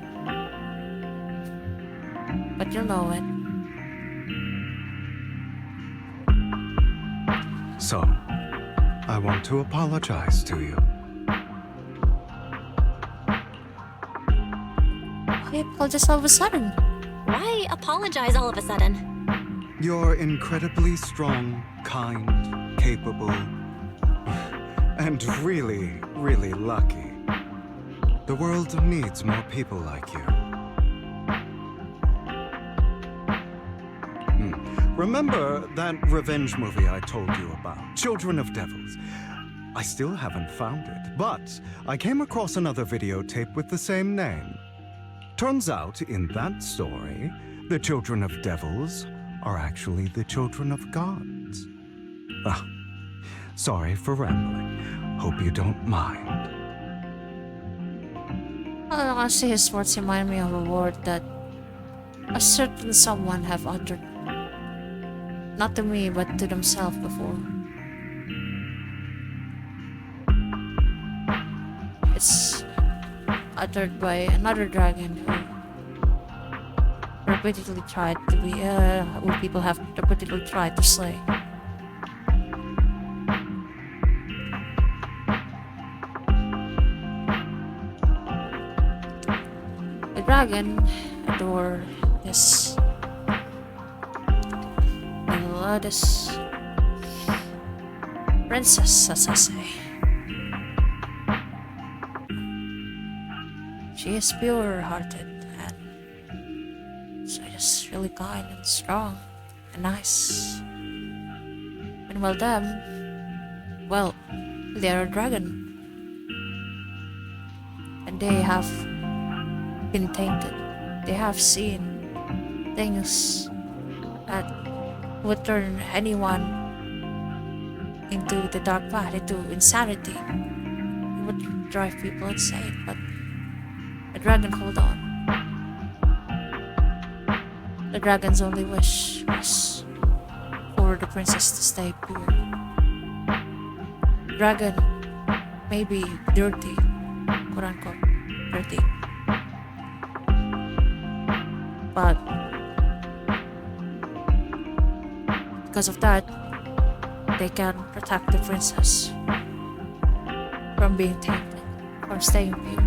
S1: but you'll know it.
S4: So, I want to apologize to you.
S1: Why apologize all of a sudden?
S3: Why apologize all of a sudden?
S4: You're incredibly strong, kind, capable, and really, really lucky. The world needs more people like you. Remember that revenge movie I told you about? Children of Devils. I still haven't found it, but I came across another videotape with the same name. Turns out, in that story, the children of devils are actually the children of gods. Ah, sorry for rambling. Hope you don't mind.
S1: Honestly, his words remind me of a word that a certain someone have uttered. Not to me, but to themselves before. It's uttered by another dragon who repeatedly tried to be, who people have repeatedly tried to slay. The dragon adored this princess, as I say. She is pure-hearted and so just really kind and strong and nice. Meanwhile them, well, they're a dragon. And they have been tainted. They have seen things that would turn anyone into the dark path, into insanity. It would drive people insane, but the dragon hold on. The dragon's only wish was for the princess to stay pure. The dragon may be dirty, quote unquote, dirty, but because of that, they can protect the princess from being tainted, from staying pure.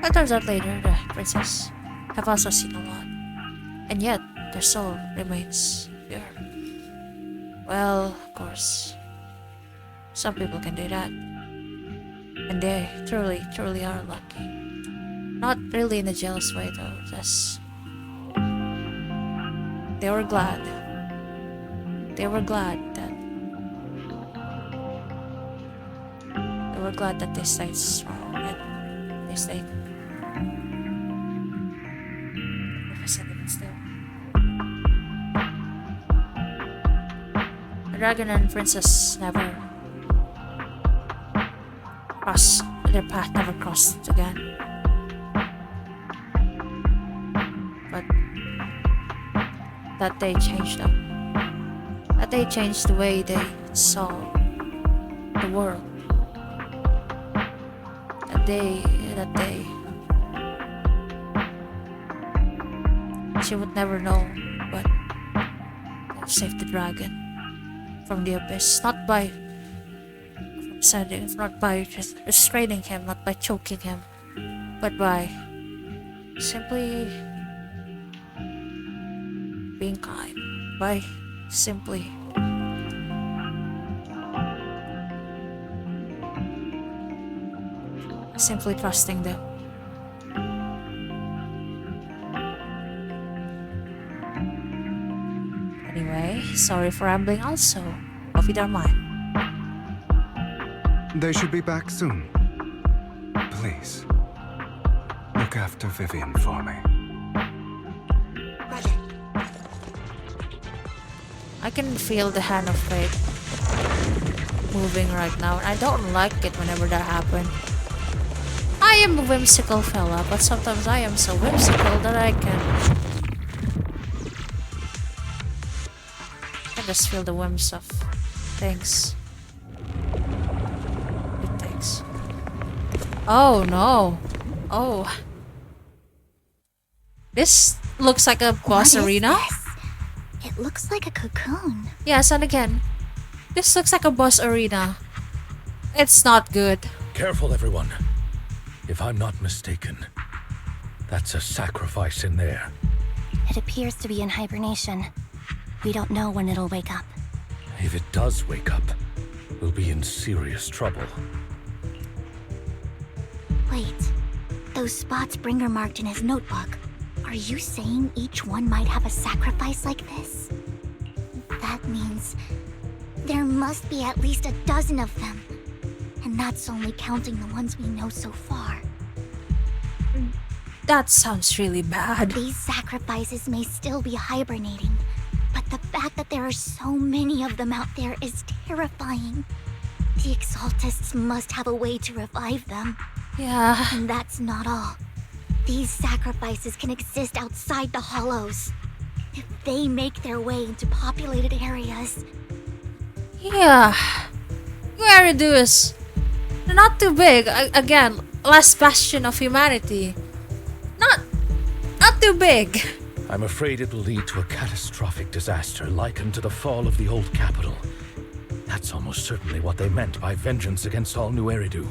S1: It turns out later, the princess have also seen a lot. And yet, their soul remains pure. Well, of course, some people can do that. And they truly, truly are lucky. Not really in a jealous way though, just... They were glad. They were glad that... They were glad that they stayed strong and they stayed... If I said it still. The dragon and princess never crossed, their path never crossed again. But that day changed them. That day changed the way they saw the world. That day, she would never know, but saved the dragon from the abyss, not by not by restraining him, not by choking him, but by simply being kind, by simply trusting them. Anyway, sorry for rambling also. Hope you don't mind.
S4: They should be back soon. Please, look after Vivian for me.
S2: Roger.
S1: I can feel the hand of fate moving right now, and I don't like it whenever that happens. I am a whimsical fella, but sometimes I am so whimsical that I can just feel the whims of things. Good things. Oh no. Oh. This looks like a boss arena.
S2: It looks like a cocoon.
S1: Yes, and again, this looks like a boss arena. It's not good.
S9: Careful, everyone. If I'm not mistaken, that's a sacrifice in there.
S2: It appears to be in hibernation. We don't know when it'll wake up.
S9: If it does wake up, we'll be in serious trouble.
S2: Wait, those spots Bringer marked in his notebook. Are you saying each one might have a sacrifice like this? That means there must be at least a dozen of them. And that's only counting the ones we know so far.
S1: That sounds really bad.
S2: These sacrifices may still be hibernating, but the fact that there are so many of them out there is terrifying. The Exaltists must have a way to revive them.
S1: Yeah.
S2: And that's not all. These sacrifices can exist outside the Hollows. If they make their way into populated areas...
S1: Yeah. Gyarados. They're not too big. Again, last bastion of humanity. Not too big.
S9: I'm afraid it will lead to a catastrophic disaster likened to the fall of the old capital. That's almost certainly what they meant by vengeance against all New Eridu.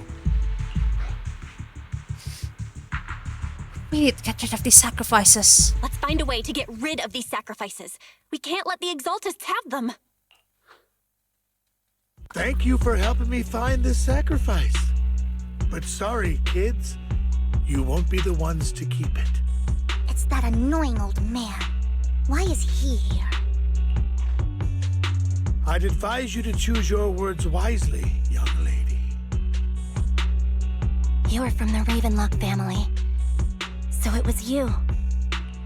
S1: We need to get rid of these sacrifices.
S3: Let's find a way to get rid of these sacrifices. We can't let the Exaltists have them.
S10: Thank you for helping me find this sacrifice. But sorry, kids. You won't be the ones to keep it.
S2: It's that annoying old man. Why is he here?
S10: I'd advise you to choose your words wisely, young lady.
S2: You're from the Ravenlock family. So it was you.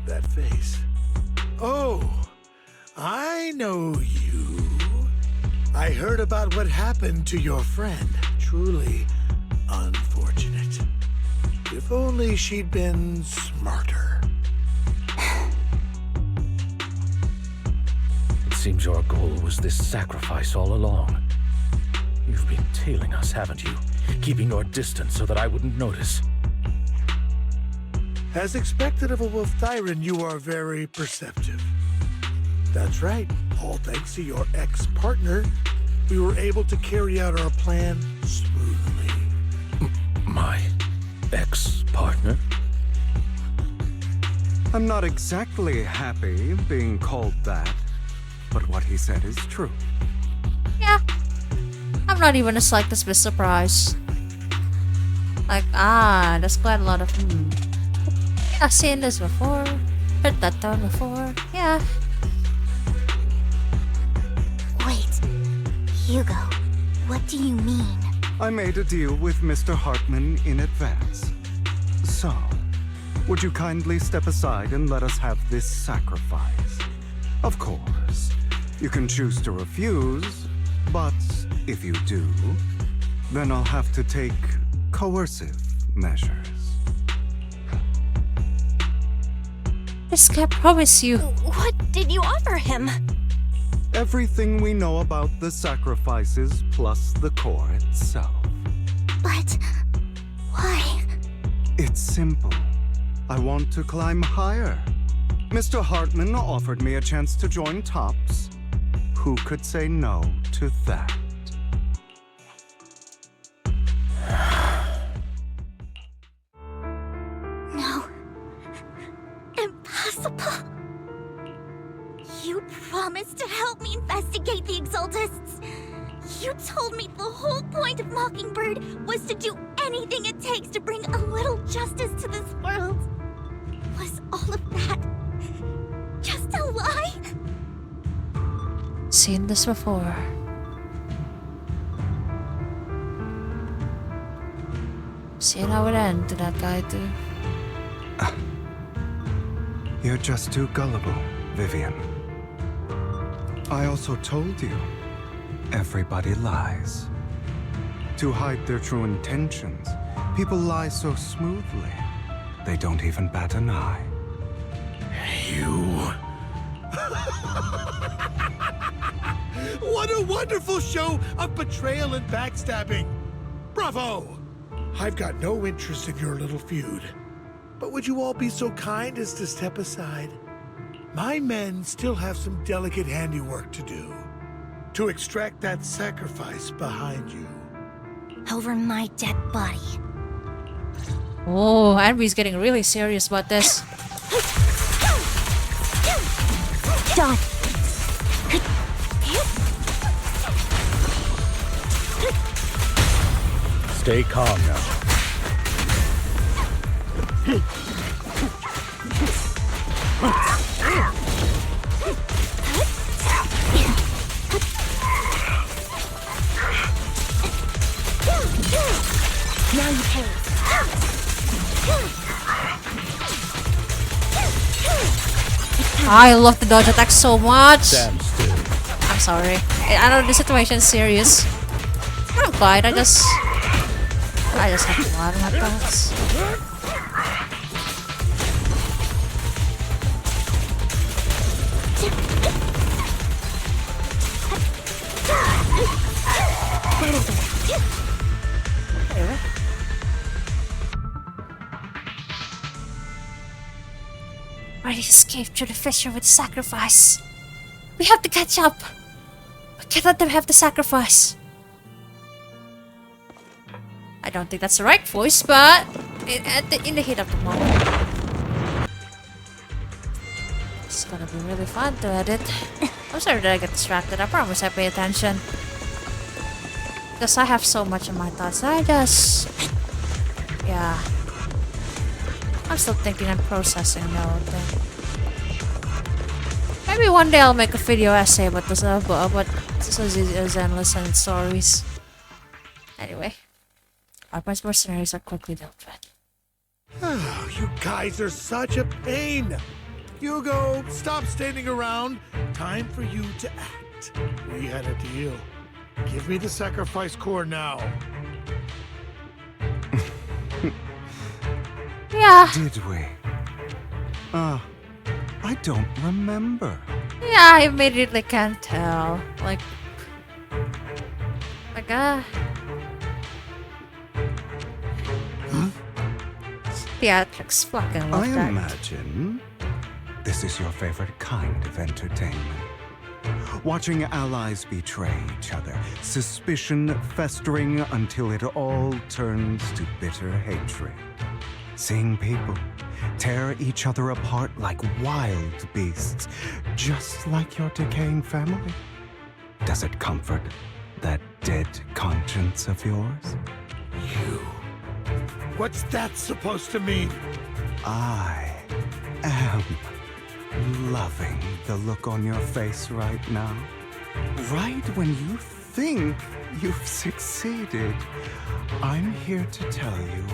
S10: That face. Oh, I know you. I heard about what happened to your friend. Truly unfortunate. If only she'd been smarter.
S9: It seems your goal was this sacrifice all along. You've been tailing us, haven't you? Keeping your distance so that I wouldn't notice.
S10: As expected of a Wolf Tyrant, you are very perceptive. That's right. All thanks to your ex-partner, we were able to carry out our plan smoothly.
S9: My ex-partner?
S4: I'm not exactly happy being called that, but what he said is true.
S1: Yeah. I'm not even the slightest bit surprised. Like, there's quite a lot of, I've seen this before, heard that tone before, yeah.
S2: Wait, Hugo, what do you mean?
S4: I made a deal with Mr. Hartman in advance. So, would you kindly step aside and let us have this sacrifice? Of course, you can choose to refuse, but if you do, then I'll have to take coercive measures.
S1: This guy promised you.
S3: What did you offer him?
S4: Everything we know about the sacrifices plus the core itself.
S2: But why?
S4: It's simple. I want to climb higher. Mr. Hartman offered me a chance to join Tops. Who could say no to that?
S2: No. Impossible. You promised to help me investigate the Exaltists. You told me the whole point of Mockingbird was to do anything it takes to bring a little justice to this world. Was all of that just a lie?
S1: Seen this before. Seen how it ended to that guy too.
S4: You're just too gullible, Vivian. I also told you, everybody lies. To hide their true intentions, people lie so smoothly, they don't even bat an eye.
S10: You... What a wonderful show of betrayal and backstabbing! Bravo! I've got no interest in your little feud. But would you all be so kind as to step aside? My men still have some delicate handiwork to do. To extract that sacrifice behind you.
S2: Over my dead body.
S1: Oh, Anby's getting really serious about this.
S2: Done.
S9: Stay calm now.
S2: Now you pay.
S1: I love the dodge attack so much.
S9: Stand still.
S1: I'm sorry. I know the situation's serious. Not quite, I just have to lie to my thoughts. Already escaped through the fissure with sacrifice. We have to catch up. We can't let them have the sacrifice. I don't think that's the right voice, but in the heat of the moment. It's gonna be really fun to edit. I'm sorry that I get distracted. I promise I pay attention. Because I have so much in my thoughts. Yeah. I'm still thinking and processing the whole thing. Maybe one day I'll make a video essay about this, about Zenless and stories. Anyway. Hartman's mercenaries are quickly dealt with.
S10: Oh, you guys are such a pain. Hugo, stop standing around. Time for you to act. We had a deal. Give me the sacrifice core now.
S1: Yeah.
S4: Did we? I don't remember.
S1: Yeah, I immediately can't tell. Like, theatrics fucking love
S4: I
S1: that.
S4: imagine this is your favorite kind of entertainment. Watching allies betray each other, suspicion festering until it all turns to bitter hatred. Seeing people tear each other apart like wild beasts, just like your decaying family? Does it comfort that dead conscience of yours?
S10: You. What's that supposed to mean?
S4: I am loving the look on your face right now. Right when you think you've succeeded, I'm here to tell you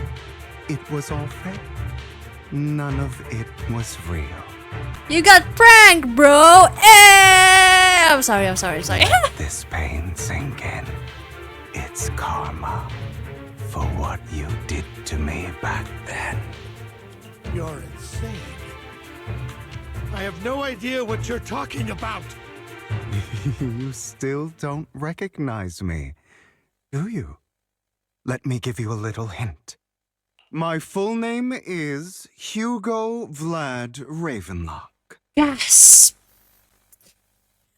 S4: it was all fake. None of it was real.
S1: You got pranked, bro! Eh! I'm sorry.
S4: Let this pain sink in. It's karma for what you did to me back then.
S10: You're insane. I have no idea what you're talking about.
S4: You still don't recognize me, do you? Let me give you a little hint. My full name is Hugo Vlad Ravenlock.
S1: Yes.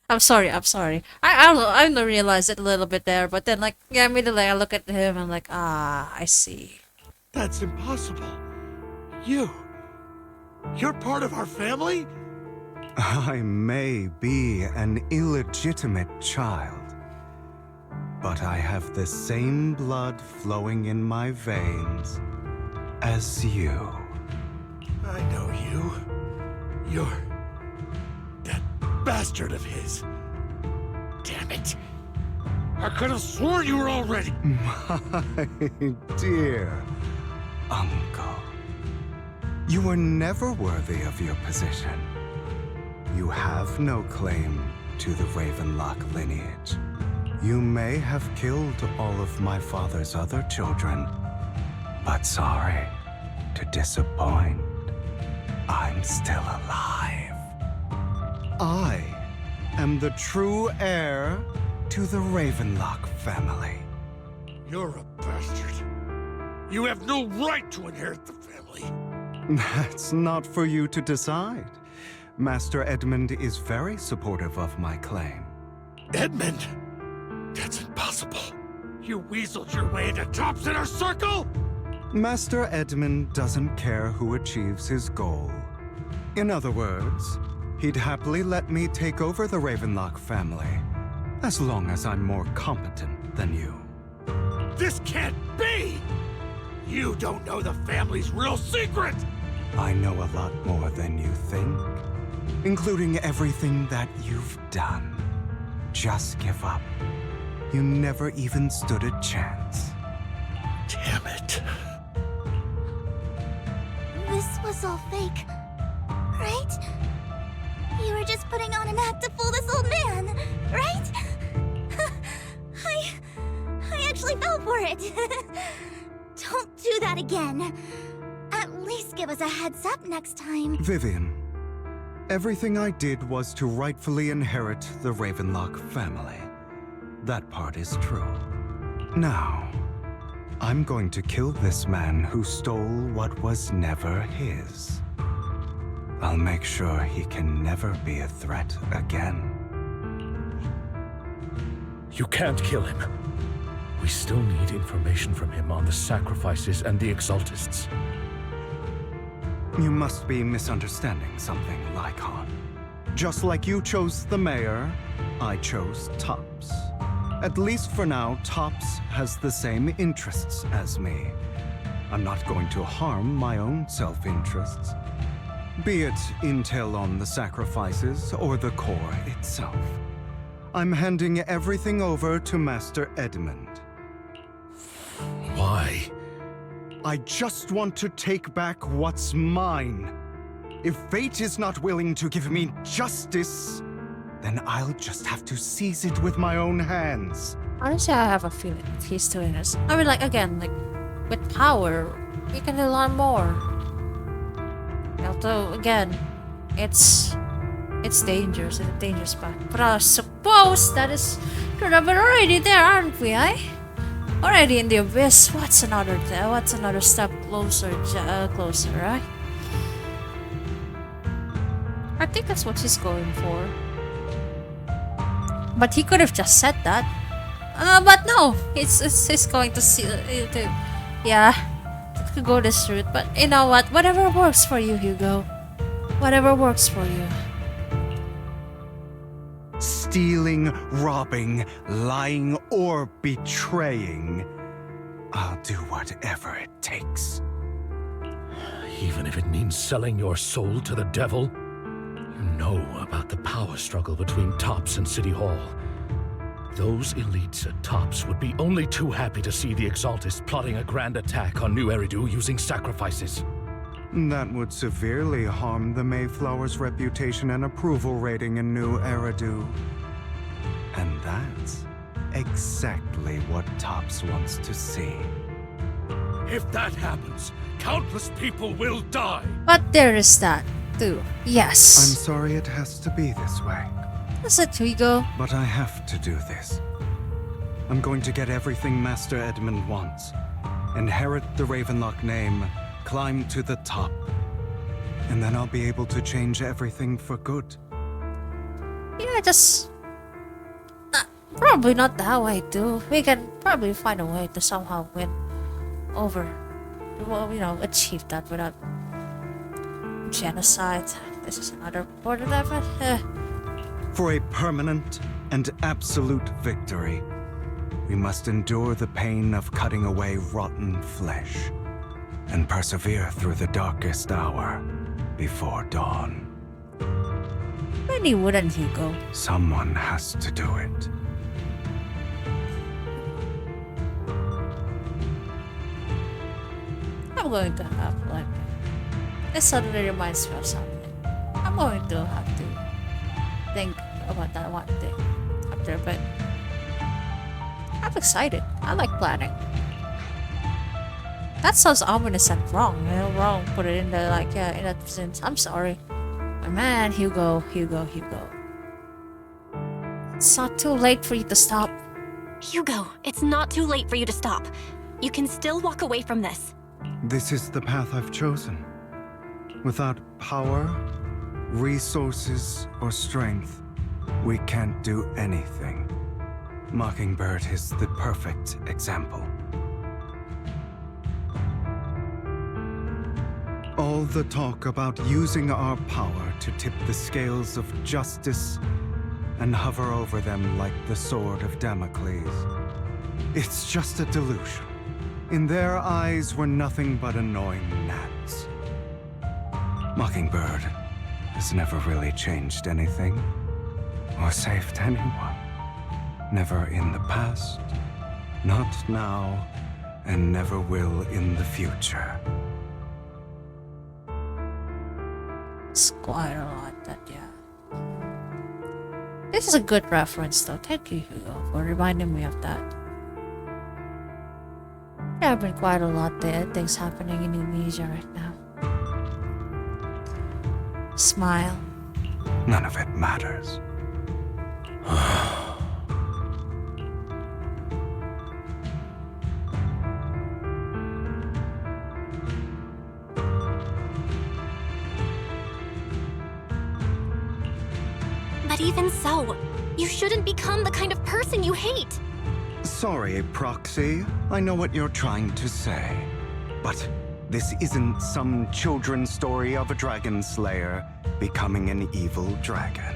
S1: I'm sorry. I don't know. I didn't realize it a little bit there, but then immediately I look at him and I see.
S10: That's impossible. You're part of our family?
S4: I may be an illegitimate child, but I have the same blood flowing in my veins as you.
S10: I know you. You're that bastard of his. Damn it. I could have sworn you were already.
S4: My dear uncle, you were never worthy of your position. You have no claim to the Ravenlock lineage. You may have killed all of my father's other children, but sorry to disappoint, I'm still alive. I am the true heir to the Ravenlock family.
S10: You're a bastard. You have no right to inherit the family.
S4: That's not for you to decide. Master Edmund is very supportive of my claim.
S10: Edmund? That's impossible. You weaseled your way into Top's inner circle?
S4: Master Edmund doesn't care who achieves his goal. In other words, he'd happily let me take over the Ravenlock family, as long as I'm more competent than you.
S10: This can't be! You don't know the family's real secret!
S4: I know a lot more than you think, including everything that you've done. Just give up. You never even stood a chance.
S10: Damn it.
S2: This was all fake, right? You were just putting on an act to fool this old man, right? I actually fell for it. Don't do that again. At least give us a heads up next time.
S4: Vivian, everything I did was to rightfully inherit the Ravenlock family. That part is true. Now, I'm going to kill this man who stole what was never his. I'll make sure he can never be a threat again.
S9: You can't kill him. We still need information from him on the sacrifices and the Exaltists.
S4: You must be misunderstanding something, Lycon. Just like you chose the mayor, I chose Tops. At least for now, Tops has the same interests as me. I'm not going to harm my own self-interests. Be it intel on the sacrifices or the core itself. I'm handing everything over to Master Edmund.
S9: Why?
S4: I just want to take back what's mine. If fate is not willing to give me justice, then I'll just have to seize it with my own hands.
S1: Honestly, I have a feeling if he's doing this. I mean, again, with power, we can do a lot more. Although, again, it's dangerous, it's a dangerous path. But I suppose that is good. But already there, aren't we, eh? Already in the abyss. What's another step closer, right? I think that's what he's going for. But he could have just said that. But no, he's going to see. Yeah, could go this route, but you know what? Whatever works for you, Hugo. Whatever works for you.
S4: Stealing, robbing, lying, or betraying. I'll do whatever it takes.
S9: Even if it means selling your soul to the devil? You know about the power struggle between Tops and City Hall. Those elites at Tops would be only too happy to see the Exaltists plotting a grand attack on New Eridu using sacrifices.
S4: That would severely harm the Mayflower's reputation and approval rating in New Eridu. And that's exactly what Tops wants to see.
S9: If that happens, countless people will die.
S1: But there is that, too.
S4: I'm
S1: Yes.
S4: sorry it has to be this way,
S1: That's it, Hugo.
S4: but I have to do this. I'm going to get everything Master Edmund wants. Inherit the Ravenlock name, climb to the top, and then I'll be able to change everything for good.
S1: Yeah, just... probably not that way, too. We can probably find a way to somehow win over... well, you know, achieve that without... genocide. This is another border level.
S4: For a permanent and absolute victory, we must endure the pain of cutting away rotten flesh and persevere through the darkest hour before dawn.
S1: Many wouldn't, Hugo.
S4: Someone has to do it.
S1: I'm going to have, like... This suddenly reminds me of something. I'm going to have to think about that one thing after a bit. I'm excited. I like planning. That sounds ominous and wrong. You know, wrong. Put it in the, like, yeah, in that sense. I'm sorry. My man, Hugo. It's not too late for you to stop.
S3: Hugo, it's not too late for you to stop. You can still walk away from this.
S4: This is the path I've chosen. Without power, resources, or strength, we can't do anything. Mockingbird is the perfect example. All the talk about using our power to tip the scales of justice and hover over them like the sword of Damocles. It's just a delusion. In their eyes, we're nothing but annoying gnats. Mockingbird has never really changed anything or saved anyone. Never in the past, not now, and never will in the future.
S1: It's quite a lot, that, yeah. This is a good reference, though. Thank you, Hugo, for reminding me of that. There have been quite a lot of things happening in Indonesia right now. Smile.
S4: None of it matters.
S3: But even so, you shouldn't become the kind of person you hate.
S4: Sorry, Proxy. I know what you're trying to say. But this isn't some children's story of a dragon slayer becoming an evil dragon.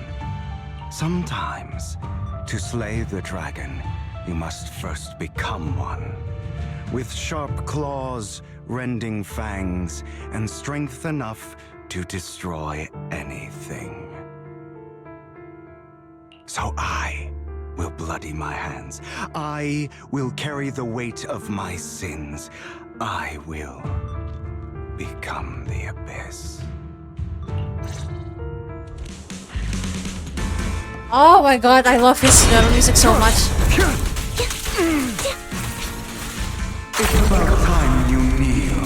S4: Sometimes, to slay the dragon, you must first become one. With sharp claws, rending fangs, and strength enough to destroy anything. So I will bloody my hands. I will carry the weight of my sins. I will become the abyss.
S1: Oh my god, I love his music so much.
S4: It's about time you kneel.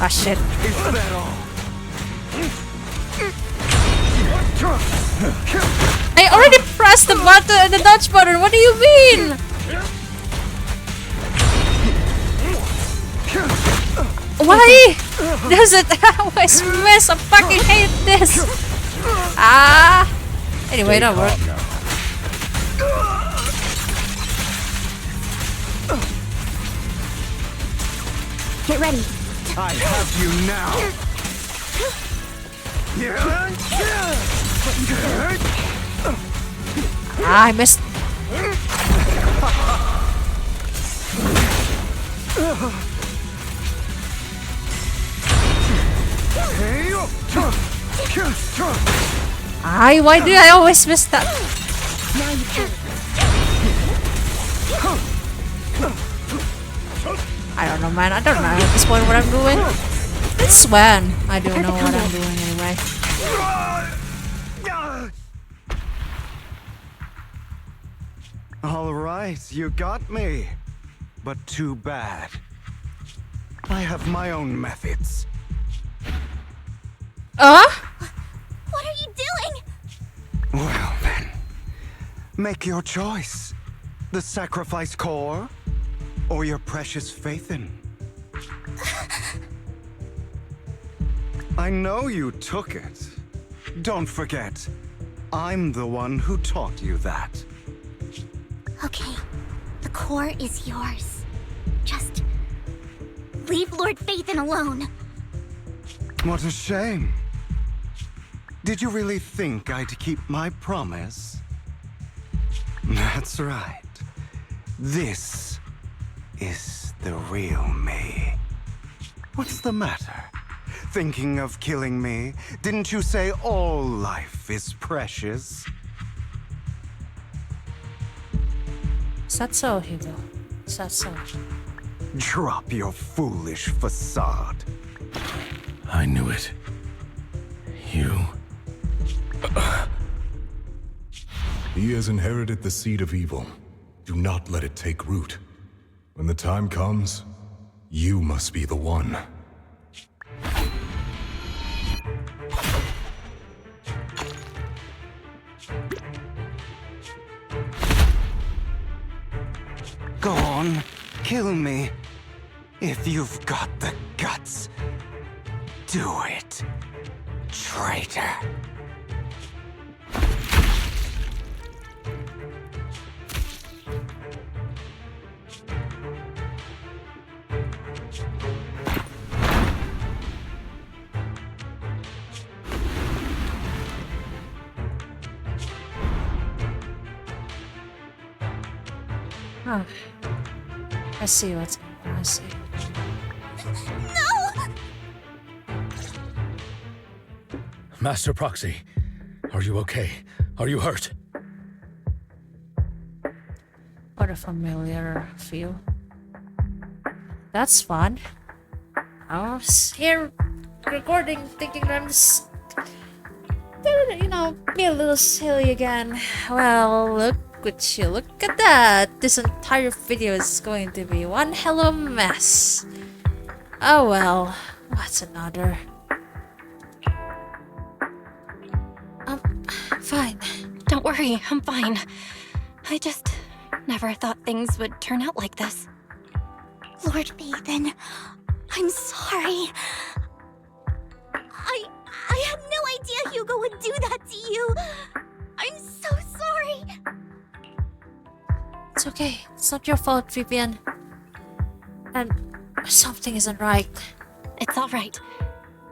S1: Ah shit.
S4: Is that all?
S1: I already pressed the button, the dodge button. What do you mean? Why does it always miss? I fucking hate this. Ah. Anyway, that worked.
S2: Get ready.
S4: I have you now.
S1: I missed. Why do I always miss that?
S2: Now you can.
S1: I don't know, man. I don't know at this point what I'm doing. It's when I do know what I'm doing anyway.
S4: All right, you got me. But too bad. I have my own methods.
S2: What are you doing?
S4: Well then, make your choice. The sacrifice core, or your precious Phaethon. I know you took it. Don't forget, I'm the one who taught you that.
S2: Okay, the core is yours. Just leave Lord Phaethon alone.
S4: What a shame. Did you really think I'd keep my promise? That's right. This is the real me. What's the matter? Thinking of killing me? Didn't you say all life is precious?
S1: Is that so, Hugo? Is that so?
S4: Drop your foolish facade.
S9: I knew it. You...
S8: He has inherited the seed of evil. Do not let it take root. When the time comes, you must be the one.
S4: Go on, kill me. If you've got the guts, do it, traitor.
S1: Huh. I see what's going on. I see.
S2: No!
S9: Master Proxy, are you okay? Are you hurt?
S1: What a familiar feel. That's fun. I was here recording thinking that I'm just, you know, be a little silly again. Well, look at you. Look at that. This entire video is going to be one hell of a mess. Oh well. What's another? Fine.
S3: Don't worry, I'm fine. I just never thought things would turn out like this.
S2: Lord Phaethon, I'm sorry. I had no idea Hugo would do that to you. I'm so sorry.
S1: It's okay. It's not your fault, Vivian. And something isn't right.
S3: It's alright.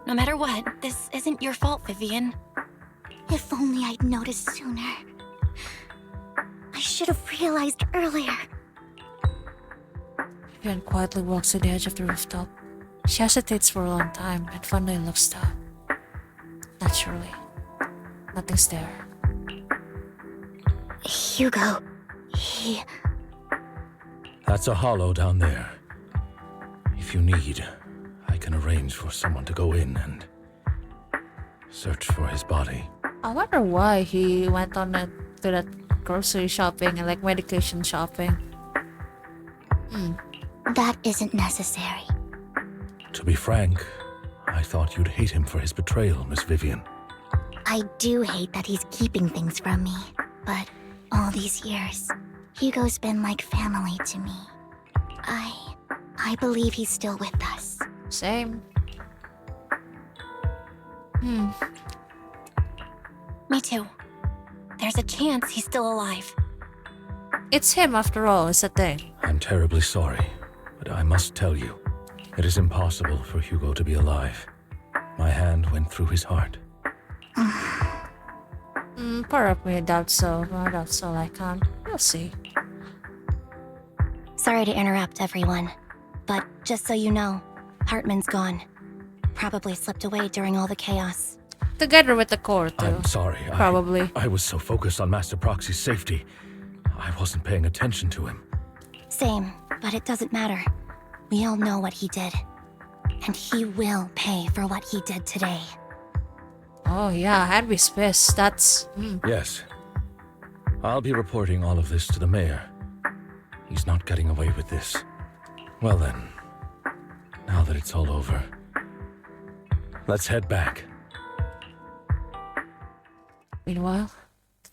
S3: No matter what, this isn't your fault, Vivian.
S2: If only I'd noticed sooner. I should have realized earlier.
S1: Vivian quietly walks to the edge of the rooftop. She hesitates for a long time and finally looks down. Naturally, nothing's there.
S2: Hugo, he...
S9: That's a hollow down there. If you need, I can arrange for someone to go in and search for his body.
S1: I wonder why he went on to that grocery shopping and like medication shopping.
S2: That isn't necessary.
S9: To be frank, I thought you'd hate him for his betrayal, Miss Vivian.
S2: I do hate that he's keeping things from me, but all these years, Hugo's been like family to me. I believe he's still with us.
S1: Same.
S3: Me too. There's a chance he's still alive.
S1: It's him after all, is the thing.
S9: I'm terribly sorry, but I must tell you. It is impossible for Hugo to be alive. My hand went through his heart.
S1: Part of me doubts so. I doubt so. I can't. We'll see.
S2: Sorry to interrupt, everyone. But just so you know, Hartman's gone. Probably slipped away during all the chaos.
S1: Together with the core, too.
S9: I'm sorry.
S1: Probably.
S9: I was so focused on Master Proxy's safety, I wasn't paying attention to him.
S2: Same, but it doesn't matter. We all know what he did. And he will pay for what he did today.
S1: Oh yeah, Henry's pissed. That's...
S9: Yes. I'll be reporting all of this to the mayor. He's not getting away with this. Well then, now that it's all over, let's head back.
S1: Meanwhile,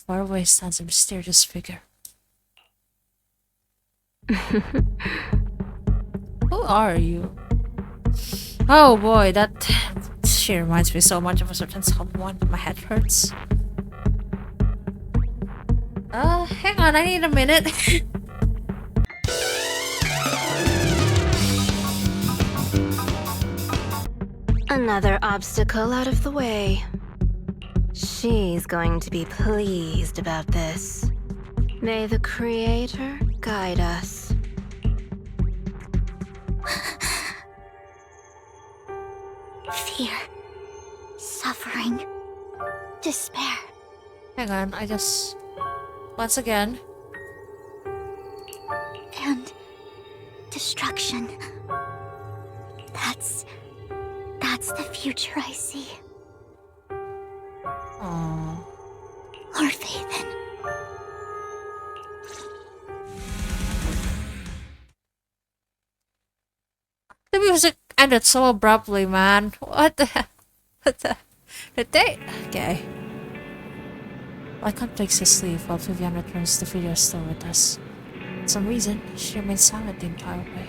S1: far away stands a mysterious figure. Who are you? Oh boy, that... She reminds me so much of a certain someone. My head hurts. Hang on, I need a minute.
S11: Another obstacle out of the way. She's going to be pleased about this. May the Creator guide us.
S2: Fear. Suffering. Despair.
S1: Hang on, I just... Once again.
S2: And destruction. That's the future I see.
S1: Aww.
S2: Lord Phaethon.
S1: The music ended so abruptly, man. What the heck? What the... Did they... Okay. Lycon takes his leave while Vivian returns to video store with us. For some reason, she remains silent the entire way.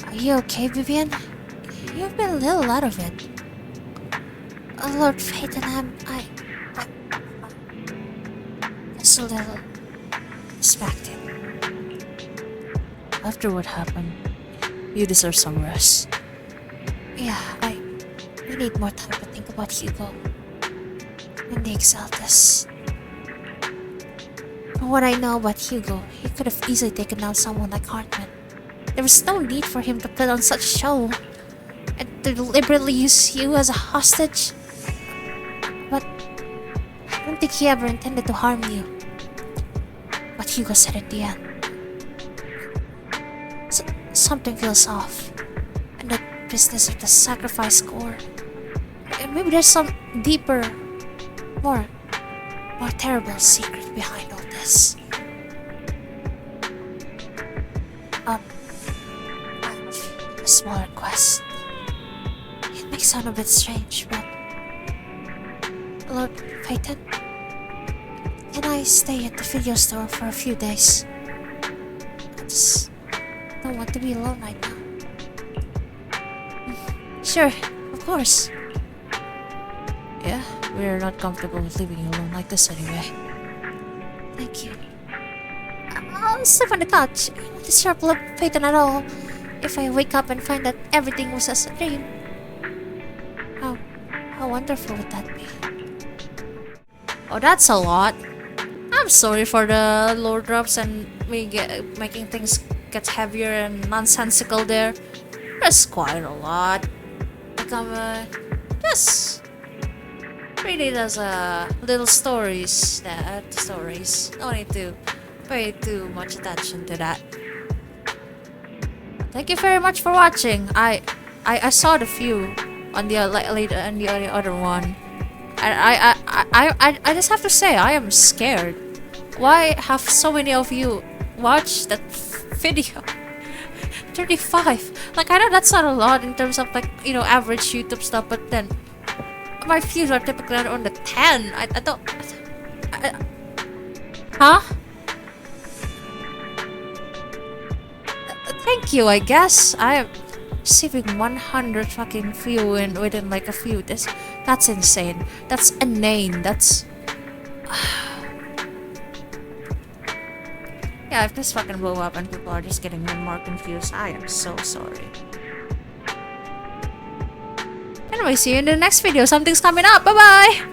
S1: Are you okay, Vivian? You've been a little out of it. Lord Phaethon, I just a little distracted. After what happened, you deserve some rest. Yeah, we need more time to think about Hugo and the Exaltus. From what I know about Hugo, he could have easily taken down someone like Hartman. There was no need for him to put on such show and to deliberately use you as a hostage. But I don't think he ever intended to harm you. What Hugo said at the end. Something feels off. And that business of the sacrifice core. And maybe there's some deeper, more terrible secret behind all this. A small request. It may sound a bit strange, but... Lord Phaethon, can I stay at the video store for a few days? I just don't want to be alone right now. Sure, of course. Yeah, we're not comfortable with leaving you alone like this anyway. Thank you. I'll sleep on the couch. I won't disturb Lord Phaethon at all. If I wake up and find that everything was just a dream. How wonderful would that be? Oh, that's a lot. I'm sorry for the low drops and me making things get heavier and nonsensical there. That's quite a lot. Like I'm just really does little stories. No need to pay too much attention to that. Thank you very much for watching. I saw the few on the other one. I just have to say I am scared. Why have so many of you watched that video? 35. Like I know that's not a lot in terms of like average YouTube stuff, but then my views are typically on the 10. I don't. Huh? Thank you, I guess. I am receiving 100 fucking view within like a few days. That's insane. That's inane. That's... Yeah, if this fucking blew up and people are just getting more confused, I am so sorry. Anyway, see you in the next video. Something's coming up. Bye-bye!